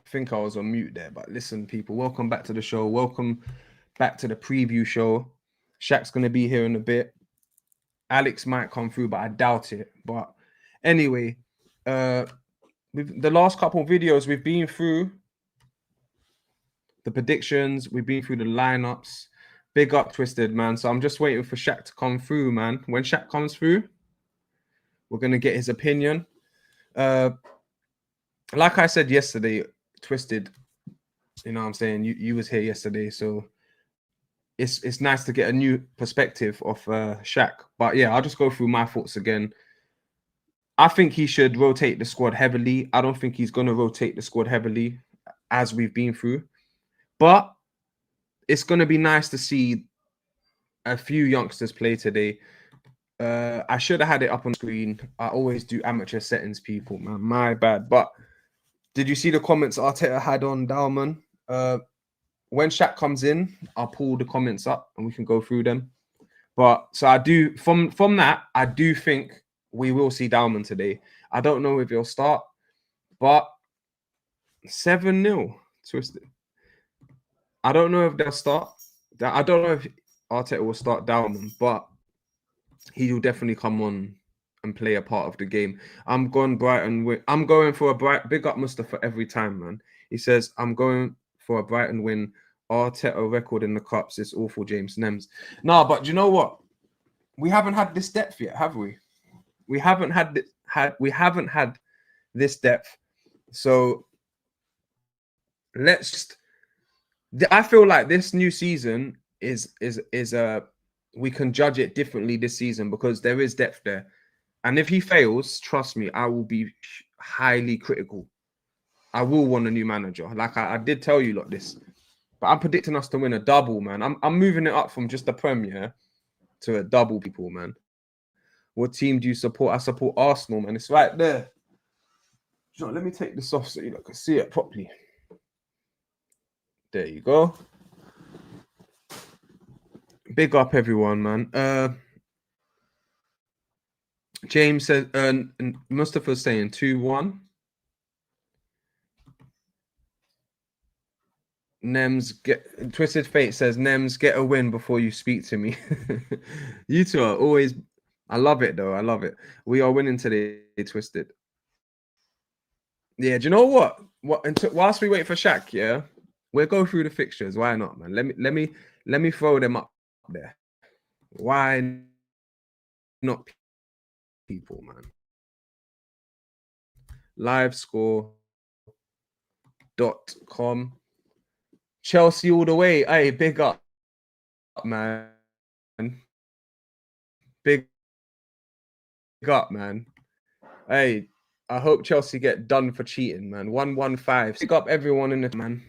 think I was on mute there, but listen, people, welcome back to the show. Welcome back to the preview show. Shaq's gonna be here in a bit. Alex might come through, but I doubt it. But anyway, with the last couple of videos, we've been through the predictions, we've been through the lineups. Big up Twisted, man. So I'm just waiting for Shaq to come through, man. When Shaq comes through, we're gonna get his opinion. Like I said yesterday, Twisted, you know what I'm saying? You was here yesterday, so it's nice to get a new perspective of Shaq. But yeah, I'll just go through my thoughts again. I think he should rotate the squad heavily. I don't think he's going to rotate the squad heavily as we've been through. But it's going to be nice to see a few youngsters play today. I should have had it up on screen. I always do amateur settings, people, man. My bad. But did you see the comments Arteta had on Dalman? When Shaq comes in, I'll pull the comments up and we can go through them. But so I do from that, I do think we will see Dalman today. I don't know if he'll start, but 7-0 Twisted. I don't know if they'll start. I don't know if Arteta will start Dalman, but he will definitely come on and play a part of the game. I'm going Brighton. I'm going for a big up Mustafa every time, man. He says, I'm going for a Brighton win. Arteta record in the cups. It's awful, James Nems. No, but do you know what? We haven't had this depth yet, have we? We haven't had this depth. So let's just. I feel like this new season is we can judge it differently this season because there is depth there. And if he fails, trust me, I will be highly critical. I will want a new manager. Like I did tell you like this. But I'm predicting us to win a double, man. I'm moving it up from just a Premier to a double, people, man. What team do you support? I support Arsenal, man. It's right there. John, let me take this off so you can see it properly. There you go. Big up, everyone, man. James says, Mustafa's saying 2-1. Nems Twisted Fate says, Nems, get a win before you speak to me. You two are always. I love it though. I love it. We are winning today, Twisted. Yeah, do you know what? Whilst we wait for Shaq, yeah, we'll go through the fixtures. Why not, man? Let me throw them up there. Why not, people, man? Livescore.com. Chelsea all the way. Hey, big up, man. Big up, man. Hey, I hope Chelsea get done for cheating, man. 115. Big up everyone in the man.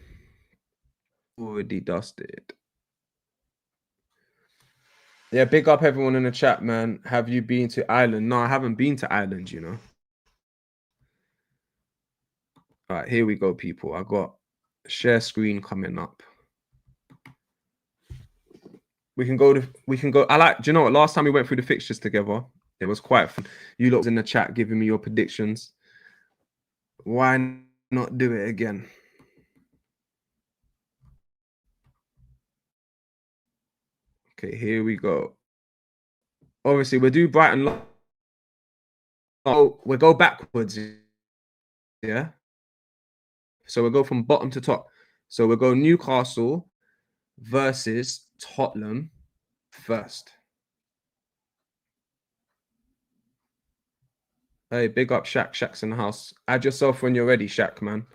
Already dusted. Yeah, big up everyone in the chat, man. Have you been to Ireland? No, I haven't been to Ireland, you know. All right, here we go, people. I got share screen coming up. We can go. I like. Do you know what? Last time we went through the fixtures together, it was quite fun. You lot was in the chat giving me your predictions. Why not do it again? Okay, here we go. Obviously, we'll do Brighton. Oh, we'll go backwards. Yeah. So we'll go from bottom to top. So we'll go Newcastle versus Tottenham first. Hey, big up Shaq. Shaq's in the house. Add yourself when you're ready, Shaq, man.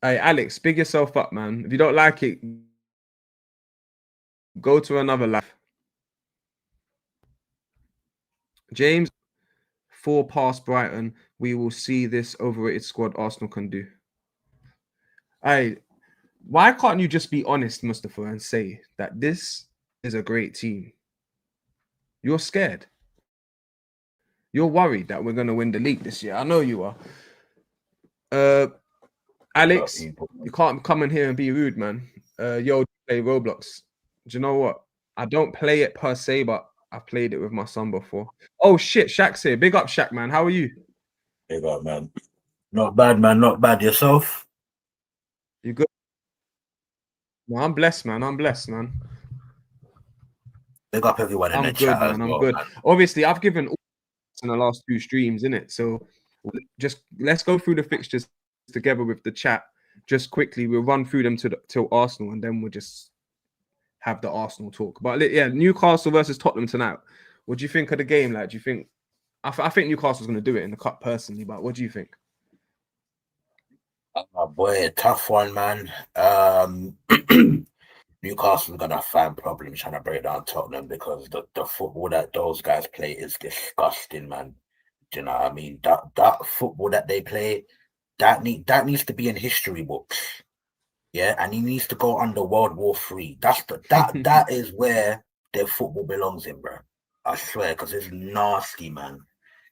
Hey, Alex, big yourself up, man. If you don't like it, go to another live. James, 4 past Brighton. We will see this overrated squad Arsenal can do. Hey, why can't you just be honest, Mustafa, and say that this is a great team? You're scared. You're worried that we're going to win the league this year. I know you are. Alex, you can't come in here and be rude, man. Yo, play Roblox. Do you know what? I don't play it per se, but I've played it with my son before. Oh, shit. Shaq's here. Big up, Shaq, man. How are you? Big up, man. Not bad, man. Not bad. Yourself? You good? No, I'm blessed, man. I'm blessed, man. Big up everyone in the I'm good, chat as man. I'm well, good. man. Obviously, I've given all in the last 2 streams, innit? So just let's go through the fixtures together with the chat. Just quickly, we'll run through them till Arsenal, and then we'll just have the Arsenal talk. But yeah, Newcastle versus Tottenham tonight. What do you think of the game? Like, do you think? I think Newcastle's going to do it in the cup personally, but what do you think? Oh boy, tough one, man. Newcastle's gonna find problems trying to break down Tottenham because the football that those guys play is disgusting, man. Do you know what I mean? That football that they play, that needs to be in history books. Yeah, and he needs to go under World War III. That is where their football belongs in, bro. I swear, because it's nasty, man.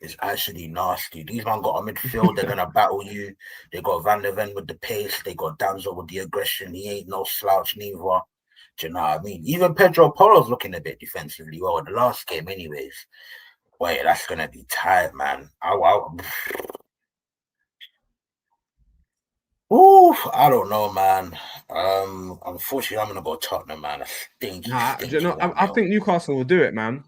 It's actually nasty. These man got a midfield. They're gonna battle you. They got Van der Ven with the pace. They got Danzo with the aggression. He ain't no slouch neither. Do you know what I mean? Even Pedro Porro's looking a bit defensively well in the last game, anyways. Wait, that's gonna be tight, man. Ooh, I don't know, man. Unfortunately, I'm gonna go Tottenham, man. A stinky, stinky one. I think Newcastle will do it, man.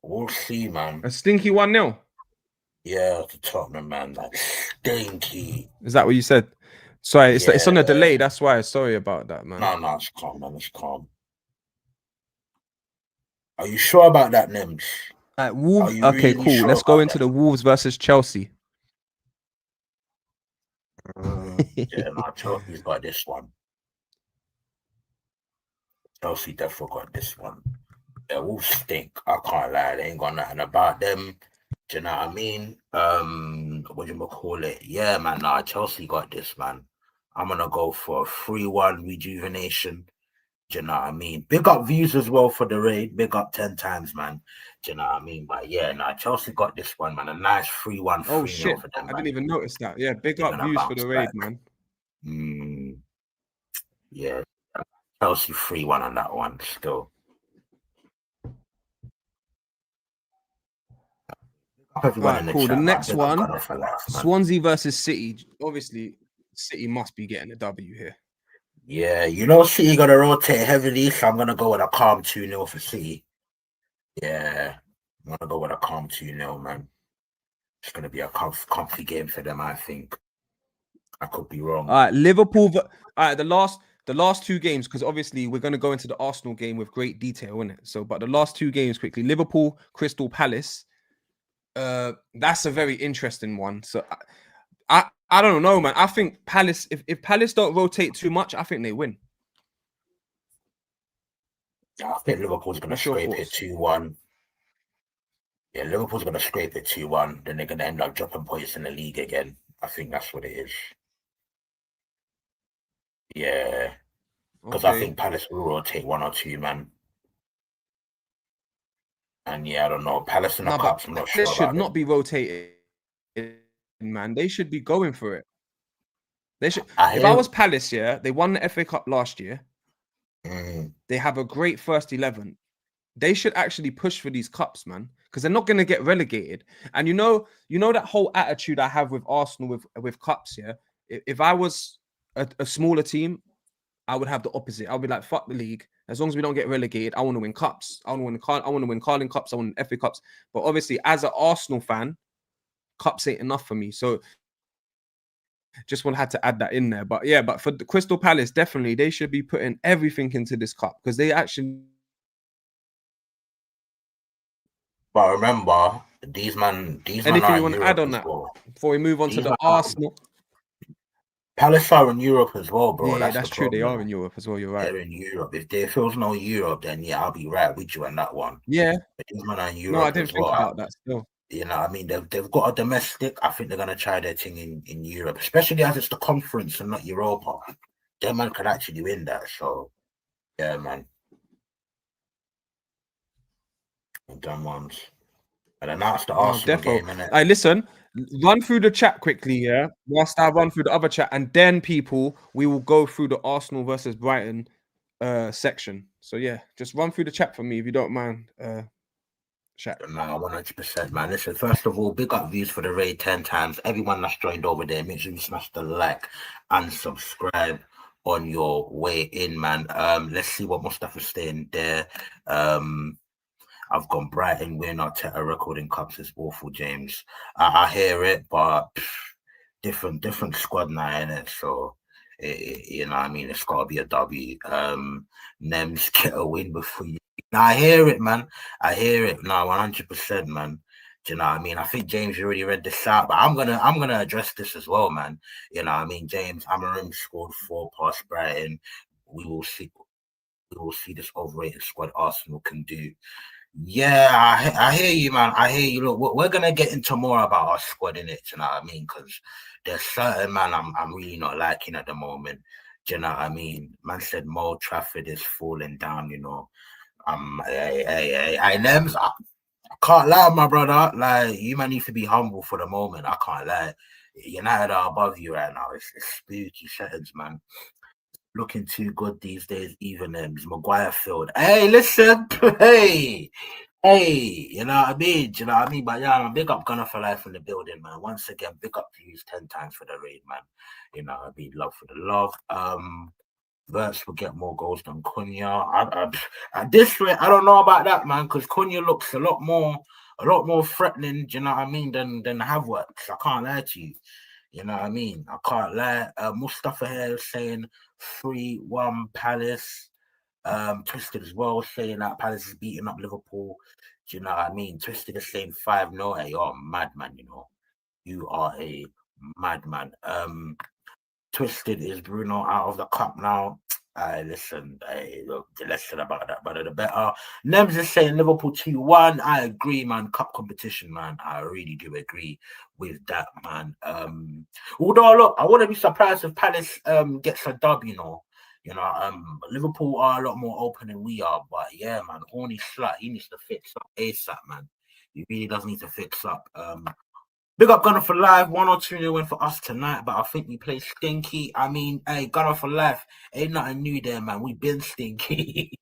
We'll see, man. A stinky 1-0. Yeah, to Tottenham, man. Like stinky. Is that what you said? Sorry, it's on a delay. That's why. Sorry about that, man. No, it's calm, man. It's calm. Are you sure about that, Nims? Wolves. Okay, really cool. Sure Let's go into the Wolves versus Chelsea. Yeah, no, Chelsea's got this one. Chelsea definitely got this one. They all stink. I can't lie. They ain't got nothing about them. Do you know what I mean? What do you call it? Yeah, man. Nah, Chelsea got this, man. I'm gonna go for a 3-1 rejuvenation. Do you know what I mean? Big up views as well for the raid. Big up 10 times, man. Do you know what I mean? But yeah, nah, Chelsea got this one, man. A nice 3-1, 3-0 for them, man. I didn't even notice that. Yeah, big up views for the raid, man. Yeah, Chelsea 3-1 on that one still. Right, cool. The next one, Swansea versus City. Obviously, City must be getting a W here. Yeah, you know City gonna rotate heavily, so I'm gonna go with a calm 2-0 for City. Yeah, I'm gonna go with a calm 2-0, man. It's gonna be a comfy game for them, I think. I could be wrong. All right, Liverpool. All right, the last 2 games, because obviously we're gonna go into the Arsenal game with great detail, isn't it? So, but the last 2 games quickly: Liverpool, Crystal Palace. That's a very interesting one. So, I don't know, man. I think Palace. If Palace don't rotate too much, I think they win. I think Liverpool's gonna scrape it 2-1. Yeah, Liverpool's gonna scrape it 2-1. Then they're gonna end up dropping points in the league again. I think that's what it is. Yeah, because I think Palace will rotate 1 or 2, man. And yeah, I don't know. Palace in the cups, I'm not sure. They should not be rotated, man. They should be going for it. They should. If I was Palace, yeah, they won the FA Cup last year. They have a great first 11. They should actually push for these cups, man, because they're not going to get relegated. And you know that whole attitude I have with Arsenal with cups. Yeah, if I was a smaller team, I would have the opposite. I'll be like, fuck the league. As long as we don't get relegated, I want to win cups. I want to win Carling Cups. I want FA Cups. But obviously, as an Arsenal fan, cups ain't enough for me. So just had to add that in there. But yeah, but for the Crystal Palace, definitely they should be putting everything into this cup because they actually. But remember, these men Anything you want to add on that before we move on to the Arsenal? Palace are in Europe as well, bro. Yeah, that's true. They are in Europe as well. You're right. They're in Europe. If there feels no Europe, then yeah, I'll be right with you on that one. Yeah. But these men are in Europe. No, I didn't think about that still. You know, I mean, they've got a domestic. I think they're gonna try their thing in Europe, especially as it's the conference and not Europa. Their man could actually win that. So, yeah, man. Done ones. And then that's the Arsenal game, innit? Hey, listen, run through the chat quickly, yeah. Whilst I run through the other chat, and then people, we will go through the Arsenal versus Brighton section. So yeah, just run through the chat for me if you don't mind. Shaq. No, 100%, man. Listen, first of all, big up views for the raid 10 times. Everyone that's joined over there, make sure you smash the like and subscribe on your way in, man. Let's see what Mustafa's saying there. I've gone Brighton win Arteta recording cups is awful, James. I hear it, but different squad now, in it. So you know what I mean, it's gotta be a W. Nems get a win before you. Now, I hear it, man. I hear it. No, 100%, man. Do you know what I mean? I think James, you already read this out, but I'm gonna address this as well, man. You know what I mean? James Amarim scored 4 past Brighton. We will see this overrated squad Arsenal can do. Yeah, I hear you, man. I hear you. Look, we're gonna get into more about our squad in it. You know what I mean? Because there's certain man I'm really not liking at the moment. Do you know what I mean? Man said Mo Trafford is falling down. You know, Nems, I can't lie, my brother. Like, you man need to be humble for the moment. I can't lie. United are above you right now. It's spooky settings, man. Looking too good these days, even Maguire field. Hey, listen, hey, you know what I mean? Do you know what I mean? But yeah, I'm a big up Gunner for life in the building, man. Once again, big up views 10 times for the raid, man. You know, I mean, love for the love. Verts will get more goals than Cunha. At this rate, I don't know about that, man, because Cunha looks a lot more threatening, do you know what I mean, than Havertz. I can't lie to you. You know what I mean? I can't lie. Mustafa here saying 3-1 Palace. Twisted as well, saying that Palace is beating up Liverpool. Do you know what I mean? Twisted is saying 5-0. Hey, you're a madman, you know. You are a madman. Twisted is Bruno out of the cup now. Listen, look, the less said about that, but the better. Nems is saying Liverpool 2-1. I agree, man. Cup competition, man. I really do agree with that, man. Although, look, I wouldn't be surprised if Palace gets a dub, you know. You know, Liverpool are a lot more open than we are, but yeah, man, horny slut, he needs to fix up ASAP, man. He really does need to fix up. Big up Gunner for life. 1 or 2 win for us tonight, but I think we play stinky. I mean, hey, Gunner for life. Ain't nothing new there, man. We been stinky.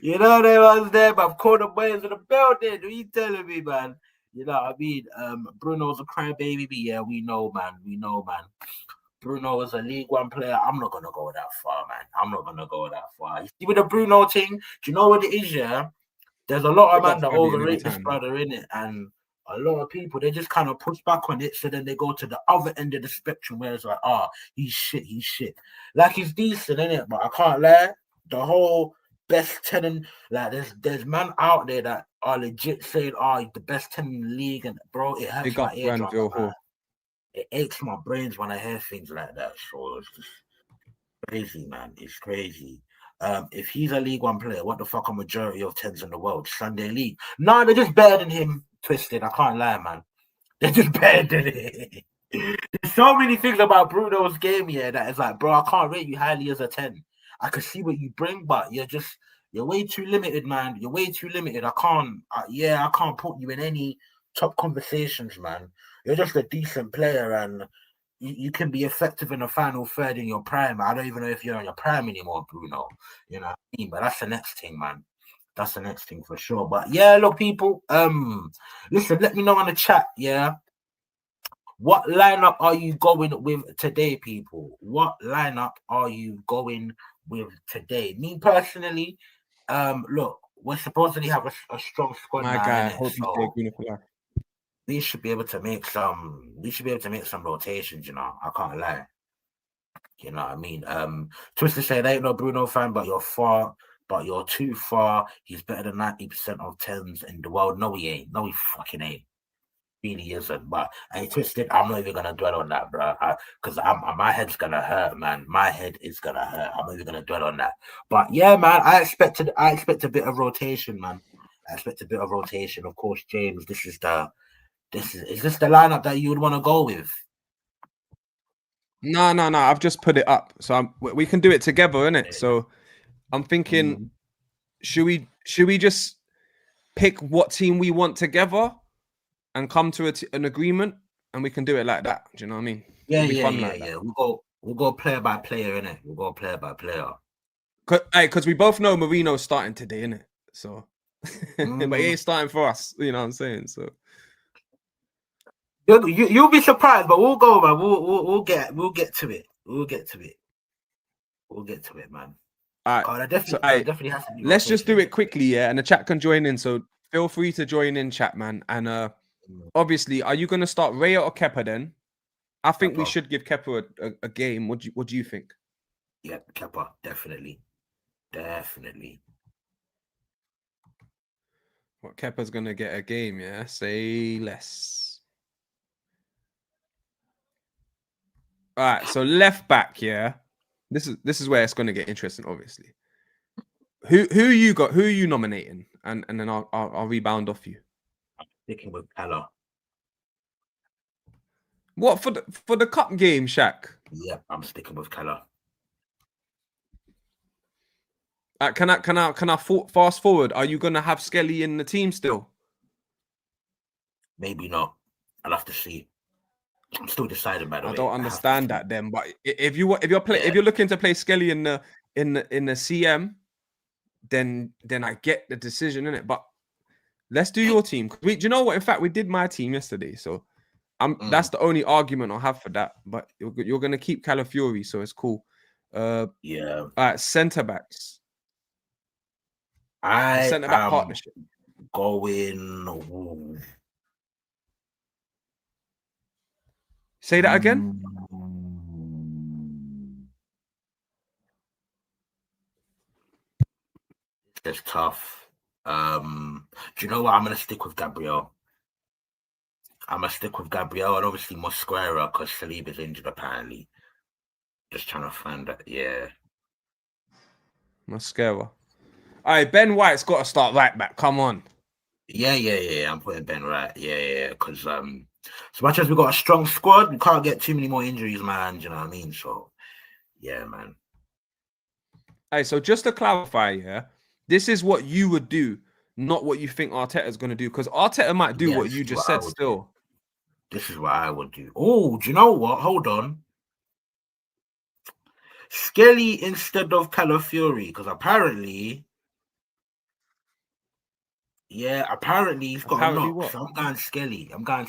You know they was there, but I've called the boys in the building. What are you telling me, man? You know what I mean? Bruno's a crybaby, but yeah, we know, man. We know, man. Bruno is a League One player. I'm not gonna go that far, man. I'm not gonna go that far. You see with the Bruno thing, do you know what it is, yeah? There's a lot of man that overrate this brother in it, and a lot of people they just kind of push back on it, so then they go to the other end of the spectrum where it's like, he's shit. Like he's decent, innit? But I can't lie, the whole best 10 in, like there's man out there that are legit saying, he's the best 10 in the league, and bro, it hurts my eardrum. It aches my brains when I hear things like that. So it's just crazy, man. It's crazy. If he's a League One player, what the fuck are majority of 10s in the world? Sunday League. No, they're just better than him, Twisted. I can't lie, man. They're just better than him. There's so many things about Bruno's game here that is like, bro, I can't rate you highly as a 10. I can see what you bring, but you're way too limited, man. You're way too limited. I can't put you in any top conversations, man. You're just a decent player, and you can be effective in the final third in your prime. I don't even know if you're in your prime anymore, Bruno. You know what I mean? But that's the next thing, man. That's the next thing for sure. But yeah, look, people. Listen, let me know in the chat. Yeah, what lineup are you going with today, people? What lineup are you going with today? Me personally, look, we're supposedly have a strong squad My now. guy, hope you stay we should be able to make some. We should be able to make some rotations. You know, I can't lie. You know what I mean? Twister said, "Ain't no Bruno fan, but you're too far. He's better than 90% of 10s in the world." No, he ain't. No, he fucking ain't. Really isn't. But I Twisted. I'm not even gonna dwell on that, bro. Because my head's gonna hurt, man. My head is gonna hurt. I'm not even gonna dwell on that. But yeah, man. I expect a bit of rotation, man. I expect a bit of rotation. Of course, James. Is this the lineup that you would want to go with? No. I've just put it up, so we can do it together, innit? So I'm thinking, should we just pick what team we want together and come to an agreement, and we can do it like that? Do you know what I mean? Yeah. We'll go player by player, innit? We'll go player by player. Because we both know Marino's starting today, innit? So but he ain't starting for us. You know what I'm saying? So you'll be surprised, but we'll go, man. We'll get to it. We'll get to it, man. all right. God, So there definitely has to be. let's just do it quickly, yeah. And the chat can join in. So feel free to join in, chat, man. And obviously, are you gonna start Raya or Kepa then? I think we should give Kepa a game. What do you think? Yeah, Kepa, definitely. What, Kepa's gonna get a game, yeah? Say less. All right, so left back, yeah. This is where it's gonna get interesting, obviously. Who you got? Who are you nominating? And then I'll rebound off you. I'm sticking with Keller. What for the cup game, Shaq? Yeah, I'm sticking with Keller. Can I fast forward? Are you gonna have Skelly in the team still? Maybe not. I'll have to see. I'm still deciding, by the way. I don't understand that then. But if you're looking to play Skelly in the CM, then I get the decision in it. But let's do your team. Do you know what? In fact, we did my team yesterday, so that's the only argument I'll have for that. But you're gonna keep Calafiori, so it's cool. Yeah. All right, centre backs. Centre back partnership. Going. Say that again. It's tough. Do you know what? I'm gonna stick with Gabriel. And obviously Mosquera because Saliba's injured apparently. Just trying to find that. Yeah. Mosquera. All right, Ben White's got to start right back. Come on. Yeah. I'm putting Ben right. Yeah. Because as much as we got a strong squad, we can't get too many more injuries, man. Do you know what I mean? So, yeah, man. Hey, so just to clarify, yeah, this is what you would do, not what you think Arteta's going to do. Because Arteta might do what you just said still. This is what I would do. Oh, do you know what? Hold on. Skelly instead of Calafiori, because apparently he's got a knock. What? So I'm going Skelly. Yeah, I'm going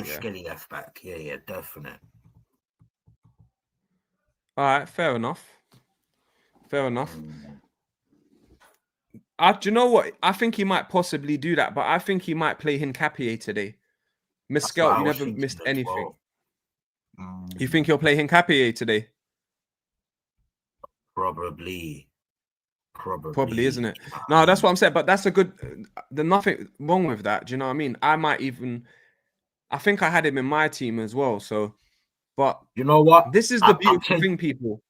Skelly left back. Yeah, definite. All right, fair enough. Do you know what? I think he might possibly do that, but I think he might play Hincapié today. Mescal never missed anything. Well. You think he'll play Hincapié today? Probably, isn't it? No, that's what I'm saying. But that's a good. There's nothing wrong with that. Do you know what I mean? I think I had him in my team as well. So, but you know what? This is the beautiful thing, people.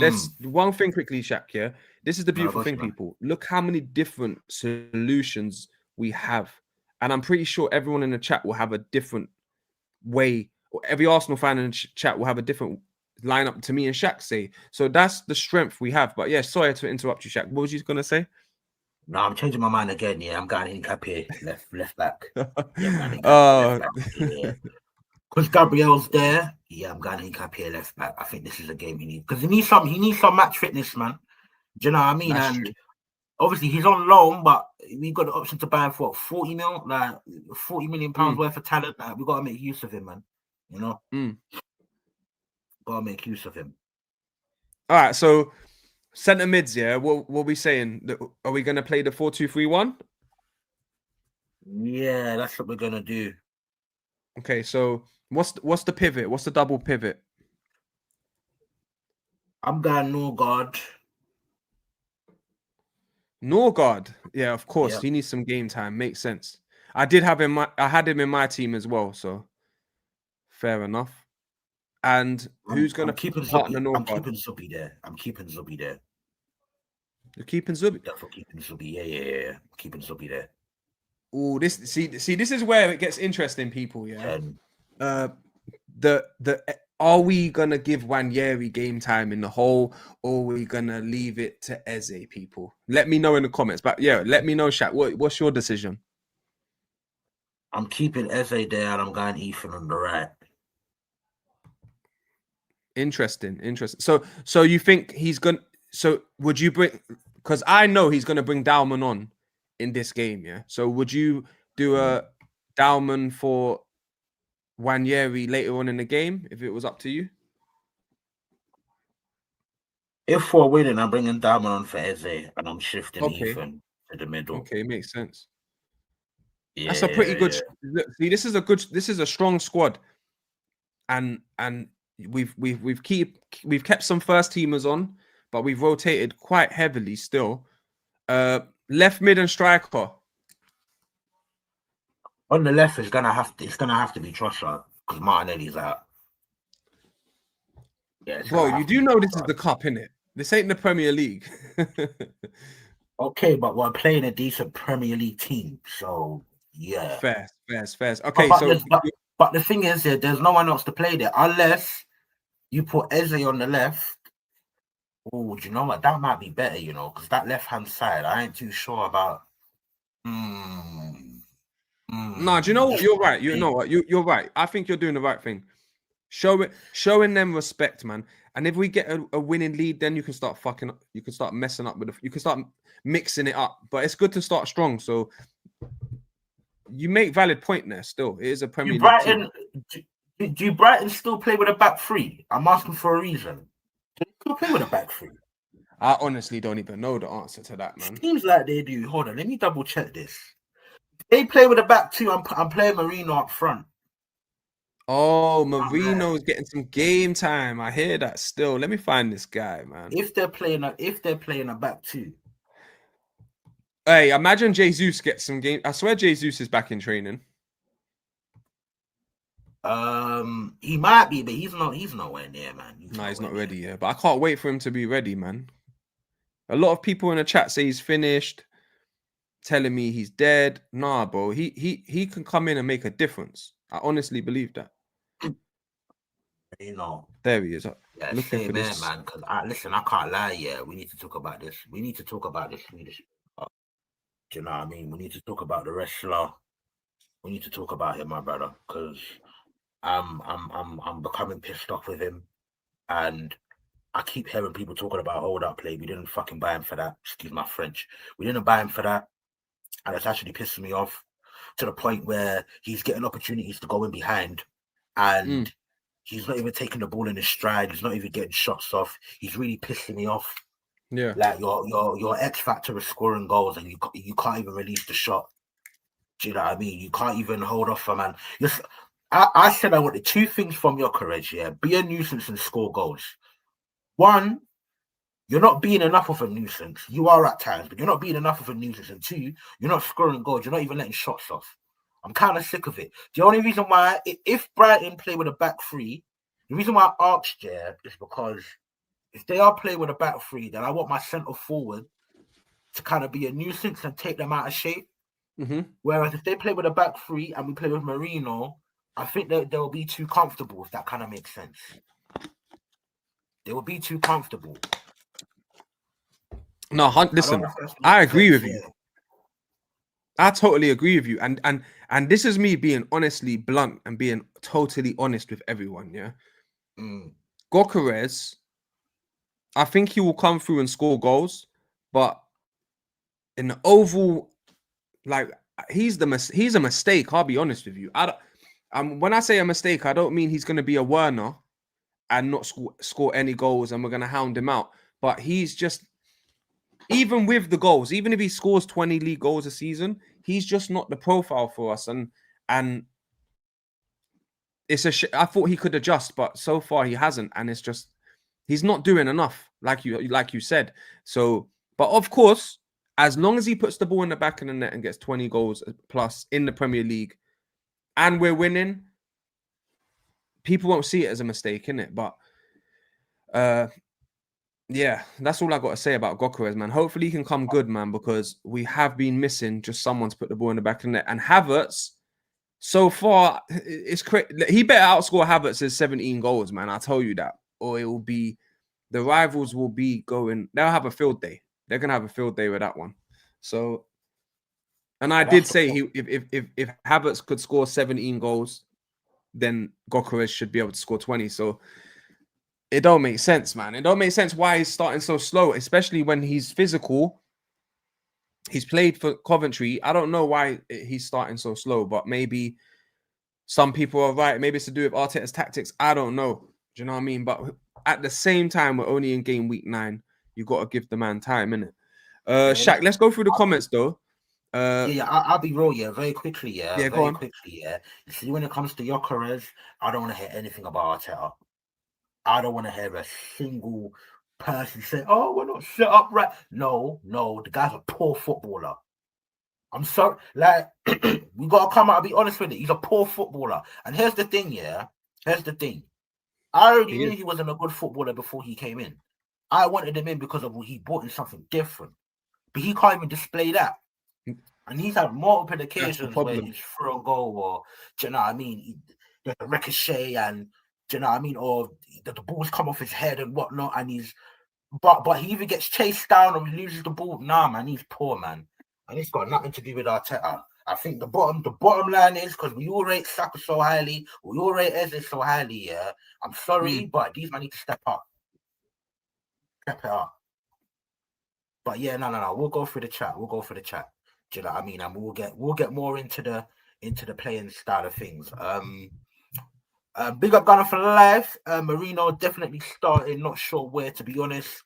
There's one thing quickly, Shaq. Yeah, this is the beautiful thing, people. Look how many different solutions we have, and I'm pretty sure everyone in the chat will have a different way. Or every Arsenal fan in the chat will have a different lineup to me and Shaq say. So that's the strength we have. But yeah, sorry to interrupt you, Shaq. What was you gonna say? No, I'm changing my mind again. Yeah, I'm going Hincapié left back. Yeah. Because Gabriel's there. Yeah, I'm going Hincapié left back. I think this is a game he needs because he needs some match fitness, man. Do you know what I mean? That's true. Obviously he's on loan, but we've got the option to buy him for 40 million pounds worth of talent. Like, we've got to make use of him, man. You know, gotta make use of him. All right, so centre mids, yeah. What are we saying? Are we gonna play the 4-2-3-1? Yeah, that's what we're gonna do. Okay, so what's the pivot? What's the double pivot? I'm going Norgard. Yeah, of course. He needs some game time. Makes sense. I had him in my team as well, so fair enough. And who's going to partner Norgard? I'm keeping Zubi there. You're keeping Zubi? Definitely keeping Zubi. Yeah. Keeping Zubi there. Oh, this is where it gets interesting, people. Yeah. Are we gonna give Wanyeri game time in the hole, or are we gonna leave it to Eze? People, let me know in the comments. But yeah, let me know, Shaq. What's your decision? I'm keeping Eze there, and I'm going Ethan on the right. Interesting. So you think he's gonna? So would you bring? Because I know he's going to bring Dalman on in this game. Yeah. So would you do a Dalman for Wanyeri later on in the game if it was up to you? If we're winning, I'm bringing Diamond on for Eze, and I'm shifting Okay. Ethan to the middle. Okay, makes sense. Yeah, That's a pretty good. yeah. See, this is a strong squad, and we've kept some first teamers on, but we've rotated quite heavily still. Left mid and striker. On the left, it's gonna have to be Trossard because Martinelli's out. Yeah, Bro, you do know this is the cup, innit? This ain't the Premier League. Okay, but we're playing a decent Premier League team, so yeah. Fair. Okay, but the thing is, there's no one else to play there unless you put Eze on the left. Oh, do you know what? That might be better, because that left-hand side, I ain't too sure about. No, do you know what? You're right. You know what? You're right. I think you're doing the right thing. Showing them respect, man. And if we get a winning lead, then you can start you can start messing up you can start mixing it up. But it's good to start strong. So you make valid point there. Still, it is a Premier League team. Do Brighton still play with a back three? I'm asking for a reason. Do they still play with a back three? I honestly don't even know the answer to that, man. Seems like they do. Hold on, let me double check this. They play with a back two. I'm playing Marino up front. Oh, Marino's getting some game time. I hear that still. Let me find this guy, man. If they're playing a back two. Hey, imagine Jesus gets some game. I swear Jesus is back in training. He might be, but he's nowhere near, man. He's not ready yet. But I can't wait for him to be ready, man. A lot of people in the chat say he's finished, telling me he's dead. Nah, bro. He can come in and make a difference. I honestly believe that. There he is. Yeah, looking for this, man. Because listen, I can't lie. Yeah, we need to talk about this. We need to talk about this. Do you know what I mean? We need to talk about the wrestler. We need to talk about him, my brother, because I'm becoming pissed off with him, and I keep hearing people talking about hold up play. We didn't fucking buy him for that. Excuse my French. We didn't buy him for that, and it's actually pissing me off to the point where he's getting opportunities to go in behind, and he's not even taking the ball in his stride. He's not even getting shots off. He's really pissing me off. Yeah, like your X factor is scoring goals, and you can't even release the shot. Do you know what I mean? You can't even hold off a man. I said I wanted two things from your courage. Yeah, be a nuisance and score goals. One, you're not being enough of a nuisance. You are at times, but you're not being enough of a nuisance. And two, you're not scoring goals. You're not even letting shots off. I'm kind of sick of it. The only reason why, if Brighton play with a back three, the reason why I asked you is because if they are playing with a back three, then I want my centre forward to kind of be a nuisance and take them out of shape. Mm-hmm. Whereas if they play with a back three and we play with Marino, I think they'll be too comfortable, if that kind of makes sense. They will be too comfortable. No, listen, I agree with you. I totally agree with you. And this is me being honestly blunt and being totally honest with everyone, yeah? Gyökeres, I think he will come through and score goals, but in the overall, like, he's a mistake, I'll be honest with you. When I say a mistake, I don't mean he's going to be a Werner and not score any goals and we're going to hound him out. But he's just, even with the goals, even if he scores 20 league goals a season, he's just not the profile for us. And it's I thought he could adjust, but so far he hasn't. And it's just, he's not doing enough, like you said. So, but of course, as long as he puts the ball in the back of the net and gets 20 goals plus in the Premier League and we're winning, people won't see it as a mistake, innit? But yeah, that's all I got to say about Gyökeres, man. Hopefully he can come good, man, because we have been missing just someone to put the ball in the back of the net. And Havertz, so far, it's he better outscore Havertz's 17 goals, man. I'll tell you that. Or it will be, the rivals will be going, they'll have a field day. They're going to have a field day with that one. So, and I did say if Havertz could score 17 goals, then Gyökeres should be able to score 20. So It don't make sense, man. It don't make sense why he's starting so slow, especially when he's physical. He's played for Coventry. I don't know why he's starting so slow, but maybe some people are right. Maybe it's to do with Arteta's tactics. I don't know. Do you know what I mean? But at the same time, we're only in game week 9. You got to give the man time, innit? Yeah, Shaq, let's go through the comments though. I'll be real, very quickly, Go very on. quickly, You see, when it comes to Gyökeres, I don't want to hear anything about Arteta. I don't want to hear a single person say, "Oh, we're not set up right." No, the guy's a poor footballer. I'm sorry, like we gotta come out and be honest with it. He's a poor footballer. And here's the thing, Here's the thing. I already knew he wasn't a good footballer before he came in. I wanted him in because of what he brought in something different. But he can't even display that. And he's had multiple occasions where he's thrown a goal, or do you know what I mean? There's a ricochet, and do you know what I mean? Or the balls come off his head and whatnot, and but he either gets chased down or he loses the ball. Nah, man, he's poor, man. And it's got nothing to do with Arteta. I think the bottom line is, because we all rate Saka so highly, we all rate Eze so highly, I'm sorry, but these men need to step up. Step it up. But yeah, no. We'll go through the chat. Do you know what I mean? And we'll get more into the playing style of things. Big up Gunner for life. Marino definitely starting, not sure where, to be honest.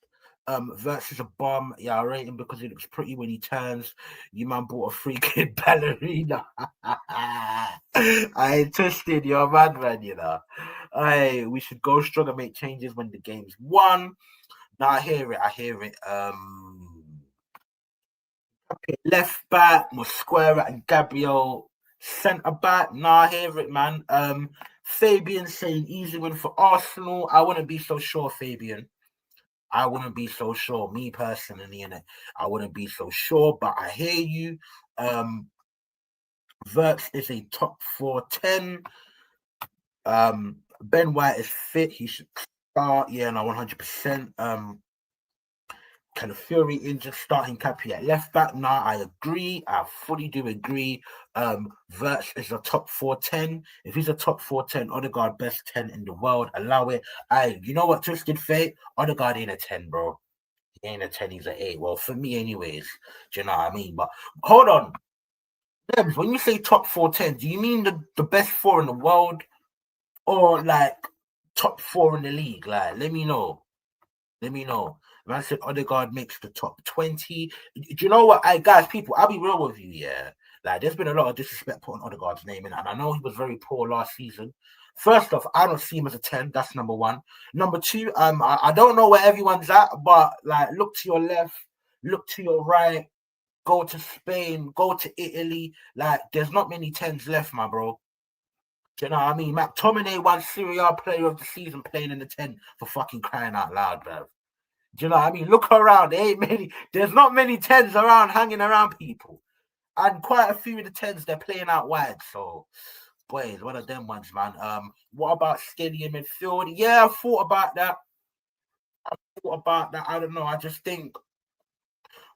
Versus a bomb. Yeah, I rate him because he looks pretty when he turns. You man bought a freaking ballerina. I ain't twisted, you're a madman, you know. We should go strong and make changes when the game's won. Now I hear it. Left back, Mosquera and Gabriel. Centre back, nah, I hear it, man. Fabian saying easy win for Arsenal. I wouldn't be so sure, Fabian. I wouldn't be so sure. Me personally, innit? I wouldn't be so sure, but I hear you. Verts is a top 4-10. Ben White is fit. He should start. Yeah, no, 100%. Can Fury injured starting Cappy at left back? Nah, I agree. I fully do agree. Verts is a top 4-10. If he's a top 4-10, Odegaard best 10 in the world. Allow it. You know what, Twisted Fate? Odegaard ain't a 10, bro. He ain't a 10, he's an 8. Well, for me anyways. Do you know what I mean? But hold on. Debs, when you say top 4-10, do you mean the best 4 in the world? Or like top 4 in the league? Like, let me know. Man said Odegaard makes the top 20. Do you know what? Guys, people, I'll be real with you, yeah. Like, there's been a lot of disrespect put on Odegaard's name in, and I know he was very poor last season. First off, I don't see him as a 10. That's number one. Number two, I don't know where everyone's at, but like, look to your left, look to your right, go to Spain, go to Italy. Like, there's not many 10s left, my bro. Do you know what I mean? McTominay won Serie A Player of the Season playing in the 10 for fucking crying out loud, bro. Do you know what I mean? Look around. There's not many 10s around hanging around people. And quite a few of the 10s, they're playing out wide. So, boys, one of them ones, man. What about Skinny in midfield? Yeah, I thought about that. I don't know. I just think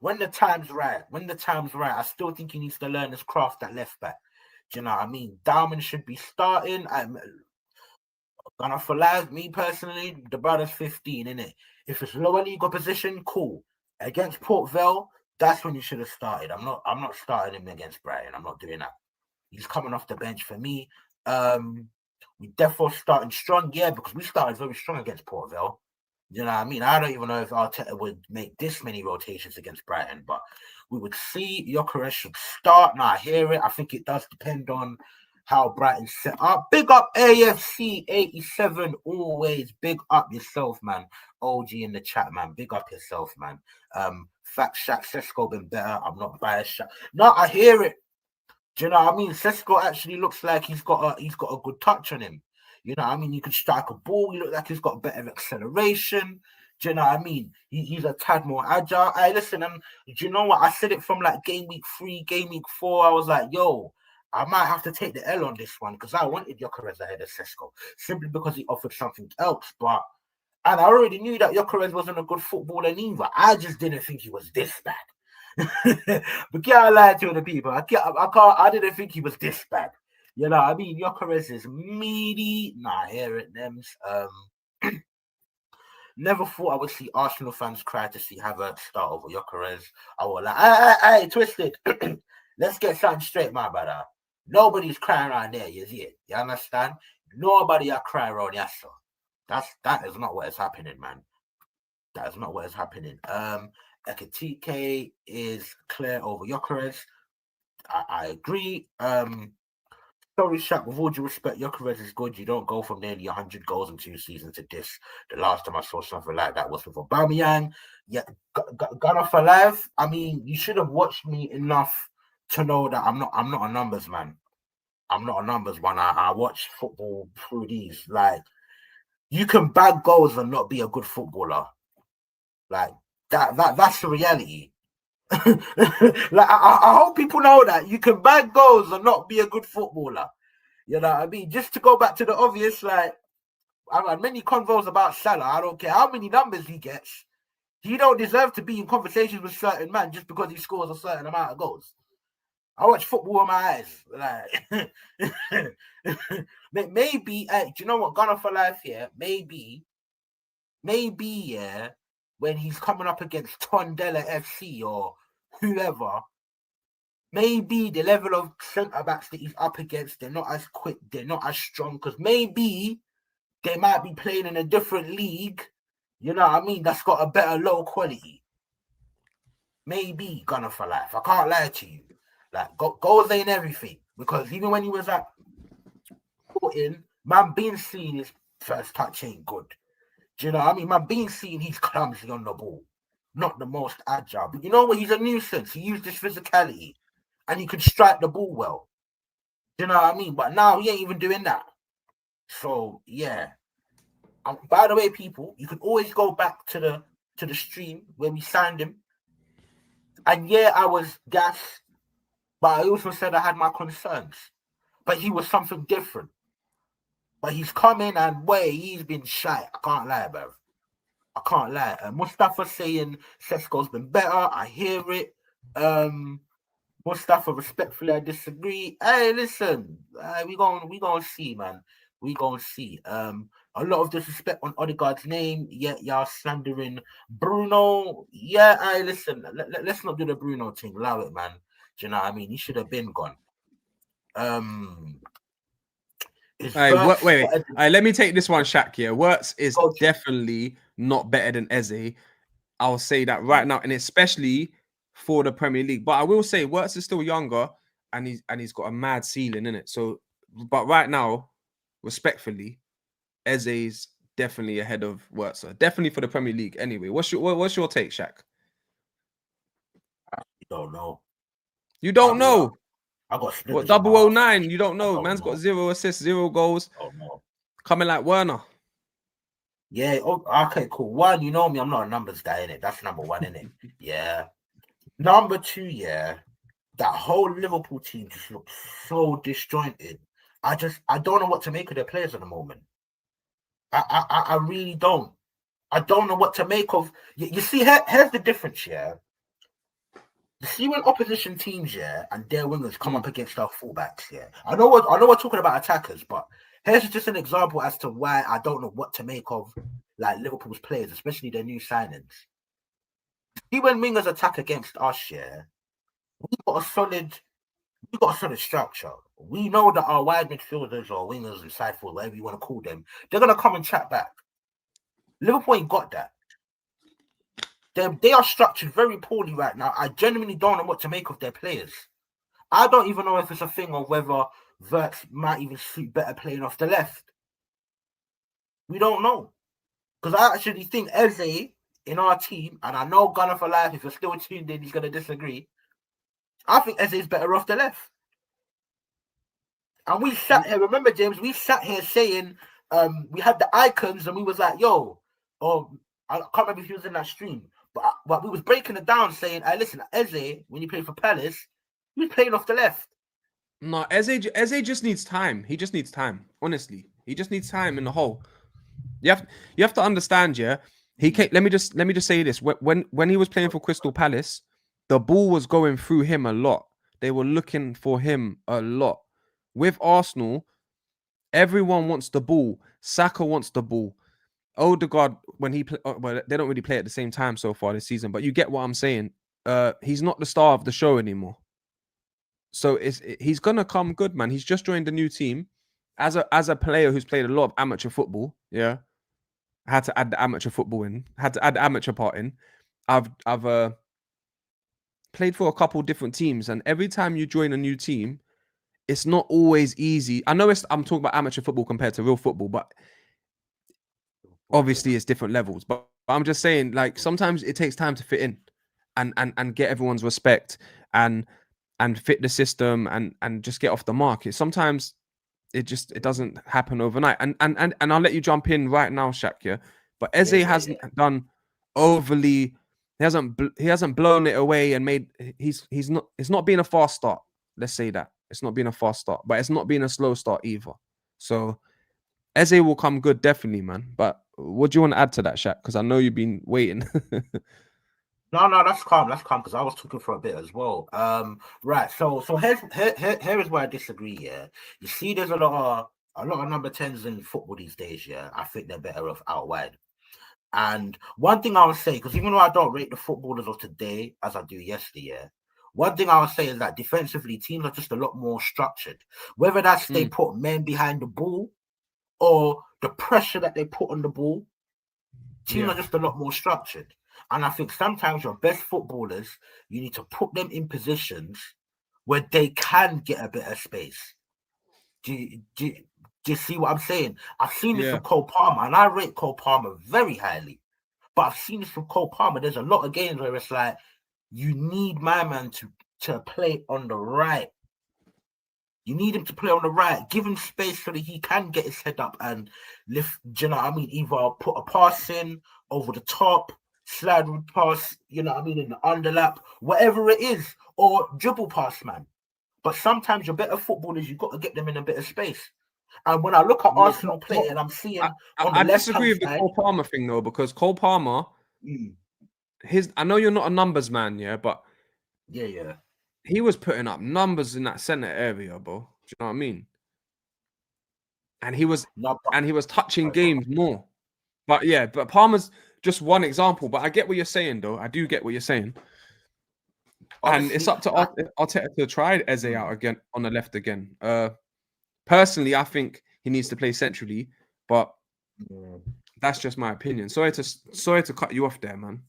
when the time's right, I still think he needs to learn his craft at left back. Do you know what I mean? Diamond should be starting. Gonna for live, me personally, the brother's 15, innit? If it's lower league opposition, cool. Against Port Vale, that's when you should have started. I'm not starting him against Brighton. I'm not doing that. He's coming off the bench for me. We definitely starting strong, yeah, because we started very strong against Port Vale. You know what I mean? I don't even know if Arteta would make this many rotations against Brighton, but we would see. Gyökeres should start. Now I hear it. I think it does depend on how Brighton's set up. Big up AFC 87. Always big up yourself, man. OG in the chat, man. Big up yourself, man. Fat Shaq, Sesko been better. I'm not biased. No, I hear it. Do you know what I mean? Sesko actually looks like he's got a good touch on him. You know what I mean? You can strike a ball. He looks like he's got better acceleration. Do you know what I mean? He's a tad more agile. Listen, do you know what? I said it from like game week 3, game week 4. I was like, yo, I might have to take the L on this one because I wanted Gyökeres ahead of Sesko simply because he offered something else. And I already knew that Gyökeres wasn't a good footballer neither. I just didn't think he was this bad. But can't lie to the people. I didn't think he was this bad. You know what I mean? Gyökeres is meaty. Nah, I hear it, Nems. Never thought I would see Arsenal fans cry to see Havertz start over Gyökeres. I was like, hey, Twisted. Let's get something straight, my brother. Nobody's crying around there, you see it? You understand? Nobody are crying around Yasser. That is not what is happening, man. That is not what is happening. Ekitike is clear over Gyökeres. I agree. Sorry, Shaq, with all due respect, Gyökeres is good. You don't go from nearly 100 goals in 2 seasons to this. The last time I saw something like that was with Aubameyang. Yeah, Gunner for life. I mean, you should have watched me enough to know that I'm not a numbers man. I'm not a numbers one. I watch football through these. Like, you can bag goals and not be a good footballer. Like, that's the reality. Like, I hope people know that you can bag goals and not be a good footballer. You know what I mean? Just to go back to the obvious, like, I've had many convos about Salah. I don't care how many numbers he gets. He don't deserve to be in conversations with certain man just because he scores a certain amount of goals. I watch football with my eyes. Like, maybe, do you know what? Gunner for life here. Maybe, yeah, when he's coming up against Tondela FC or whoever, maybe the level of centre backs that he's up against, they're not as quick, they're not as strong, because maybe they might be playing in a different league, you know what I mean, that's got a better low quality. Maybe Gunner for life. I can't lie to you. Like, goals ain't everything, because even when he was at Brighton, man, being seen his first touch ain't good. Do you know what I mean? Man, being seen he's clumsy on the ball, not the most agile. But you know what? He's a nuisance. He used his physicality, and he could strike the ball well. Do you know what I mean? But now he ain't even doing that. So yeah. By the way, people, you can always go back to the stream where we signed him. And yeah, I was gassed, but I also said I had my concerns. But he was something different. But he's come in and he's been shy. I can't lie, bro. I can't lie. Mustafa saying Sesko's been better. I hear it. Mustafa, respectfully, I disagree. Hey, listen, we gonna see, man. We gonna see. A lot of disrespect on Odegaard's name. Yeah, y'all slandering Bruno. Yeah, hey, listen. Let's not do the Bruno thing. Allow it, man. Do you know what I mean? He should have been gone. Wait. Let me take this one, Shaq. Here, Wirtz is definitely not better than Eze. I'll say that right now, and especially for the Premier League. But I will say Wirtz is still younger, and he's got a mad ceiling in it. So, but right now, respectfully, Eze's definitely ahead of Wirtz. Definitely for the Premier League. Anyway, what's your take, Shaq? You don't know. You don't know. I got what 009. You don't know. Man's got 0 assists, 0 goals. Oh no. Coming like Werner. Yeah. Oh, okay. Cool. One, you know me. I'm not a numbers guy in it. That's number one in it. Yeah. Number two. Yeah. That whole Liverpool team just looks so disjointed. I don't know what to make of their players at the moment. I really don't. I don't know what to make of. You see, here's the difference. Yeah. You see when opposition teams, yeah, and their wingers come up against our fullbacks, yeah. I know we're talking about attackers, but here's just an example as to why I don't know what to make of like Liverpool's players, especially their new signings. See when wingers attack against us, yeah, we've got a solid structure. We know that our wide midfielders or wingers and side forward, whatever you want to call them, they're gonna come and chat back. Liverpool ain't got that. They are structured very poorly right now. I genuinely don't know what to make of their players. I don't even know if it's a thing of whether Wirtz might even suit better playing off the left. We don't know. Because I actually think Eze in our team, and I know Gunner for life, if you're still tuned in, he's going to disagree. I think Eze is better off the left. And we sat here, remember, James, we sat here saying we had the icons and we was like, yo, I can't remember if he was in that stream. But we was breaking it down saying, hey, listen, Eze, when he played for Palace, he was playing off the left. No, Eze just needs time. He just needs time. Honestly, he just needs time in the hole. You have to understand, yeah. Let me just say this. When he was playing for Crystal Palace, the ball was going through him a lot. They were looking for him a lot. With Arsenal, everyone wants the ball. Saka wants the ball. Odegaard, when he play, well, they don't really play at the same time so far this season, but you get what I'm saying. He's not the star of the show anymore. So he's gonna come good, man. He's just joined a new team as a player who's played a lot of amateur football. Yeah, I had to add the amateur football in. Had to add the amateur part in. I've played for a couple different teams, and every time you join a new team, it's not always easy. I know I'm talking about amateur football compared to real football, but obviously it's different levels. But I'm just saying, like, sometimes it takes time to fit in and get everyone's respect and fit the system and just get off the market. Sometimes it doesn't happen overnight. And I'll let you jump in right now, Shaq. Yeah, but Eze hasn't done overly. He hasn't blown it away and made. He's not. It's not been a fast start. Let's say that it's not been a fast start, but it's not been a slow start either. So Eze will come good, definitely, man. But what do you want to add to that, Shaq? Because I know you've been waiting. No, that's calm. That's calm because I was talking for a bit as well. Right. So here is where I disagree. Yeah, you see, there's a lot of number 10s in football these days. Yeah, I think they're better off out wide. And one thing I would say, because even though I don't rate the footballers of today as I do yesterday, yeah, one thing I would say is that defensively, teams are just a lot more structured. Whether that's they put men behind the ball or the pressure that they put on the ball, teams are just a lot more structured. And I think sometimes your best footballers, you need to put them in positions where they can get a bit of space. Do you see what I'm saying? I've seen this from Cole Palmer, and I rate Cole Palmer very highly. But I've seen this from Cole Palmer. There's a lot of games where it's like, you need my man to play on the right. You need him to play on the right. Give him space so that he can get his head up and lift. Do you know what I mean? Either put a pass in over the top, slide with pass, you know what I mean, in the underlap, whatever it is, or dribble pass, man. But sometimes your better footballers, you've got to get them in a bit of space. And when I look at Arsenal play, and I'm seeing I disagree with the Cole Palmer thing though, because Cole Palmer, I know you're not a numbers man, yeah, but he was putting up numbers in that center area, bro. Do you know what I mean? And he was touching games more. But yeah, but Palmer's just one example. But I get what you're saying, though. I do get what you're saying. Honestly, and it's up to Arteta to try Eze out again on the left again. Personally, I think he needs to play centrally, but that's just my opinion. Sorry to cut you off there, man.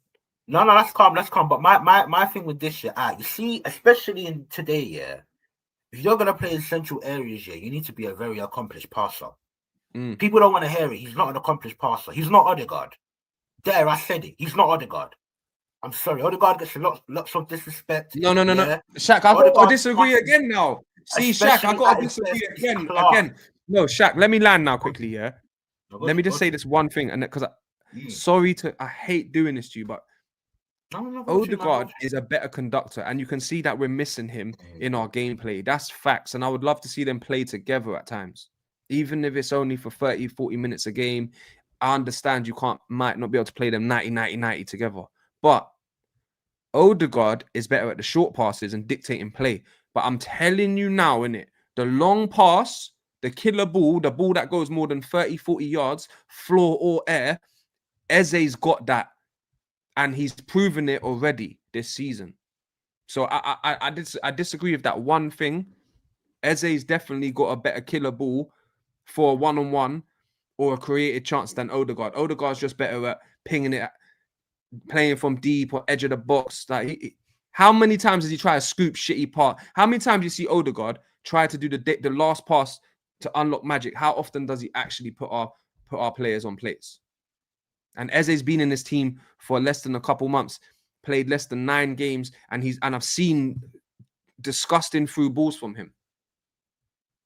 No, that's calm. That's calm. But my thing with this year, you see, especially in today, yeah, if you're gonna play in central areas, yeah, you need to be a very accomplished passer. People don't want to hear it. He's not an accomplished passer. He's not Odegaard. There, I said it. He's not Odegaard. I'm sorry. Odegaard gets lots of disrespect. No. Shaq, I got to disagree again now. See, Shaq, I got to disagree again. No, Shaq, let me land now quickly, yeah? Let me just say this one thing, and because I hate doing this to you, but Odegaard is a better conductor, and you can see that we're missing him in our gameplay. That's facts, and I would love to see them play together at times. Even if it's only for 30, 40 minutes a game, I understand you might not be able to play them 90 together. But Odegaard is better at the short passes and dictating play. But I'm telling you now, innit, the long pass, the killer ball, the ball that goes more than 30, 40 yards, floor or air, Eze's got that. And he's proven it already this season. So I disagree with that one thing. Eze's definitely got a better killer ball for a one-on-one or a created chance than Odegaard. Odegaard's just better at pinging it, playing from deep or edge of the box. Like, how many times does he try to scoop shitty part? How many times do you see Odegaard try to do the last pass to unlock magic? How often does he actually put our players on plates? And Eze's been in this team for less than a couple months, played less than 9 games, and I've seen disgusting through balls from him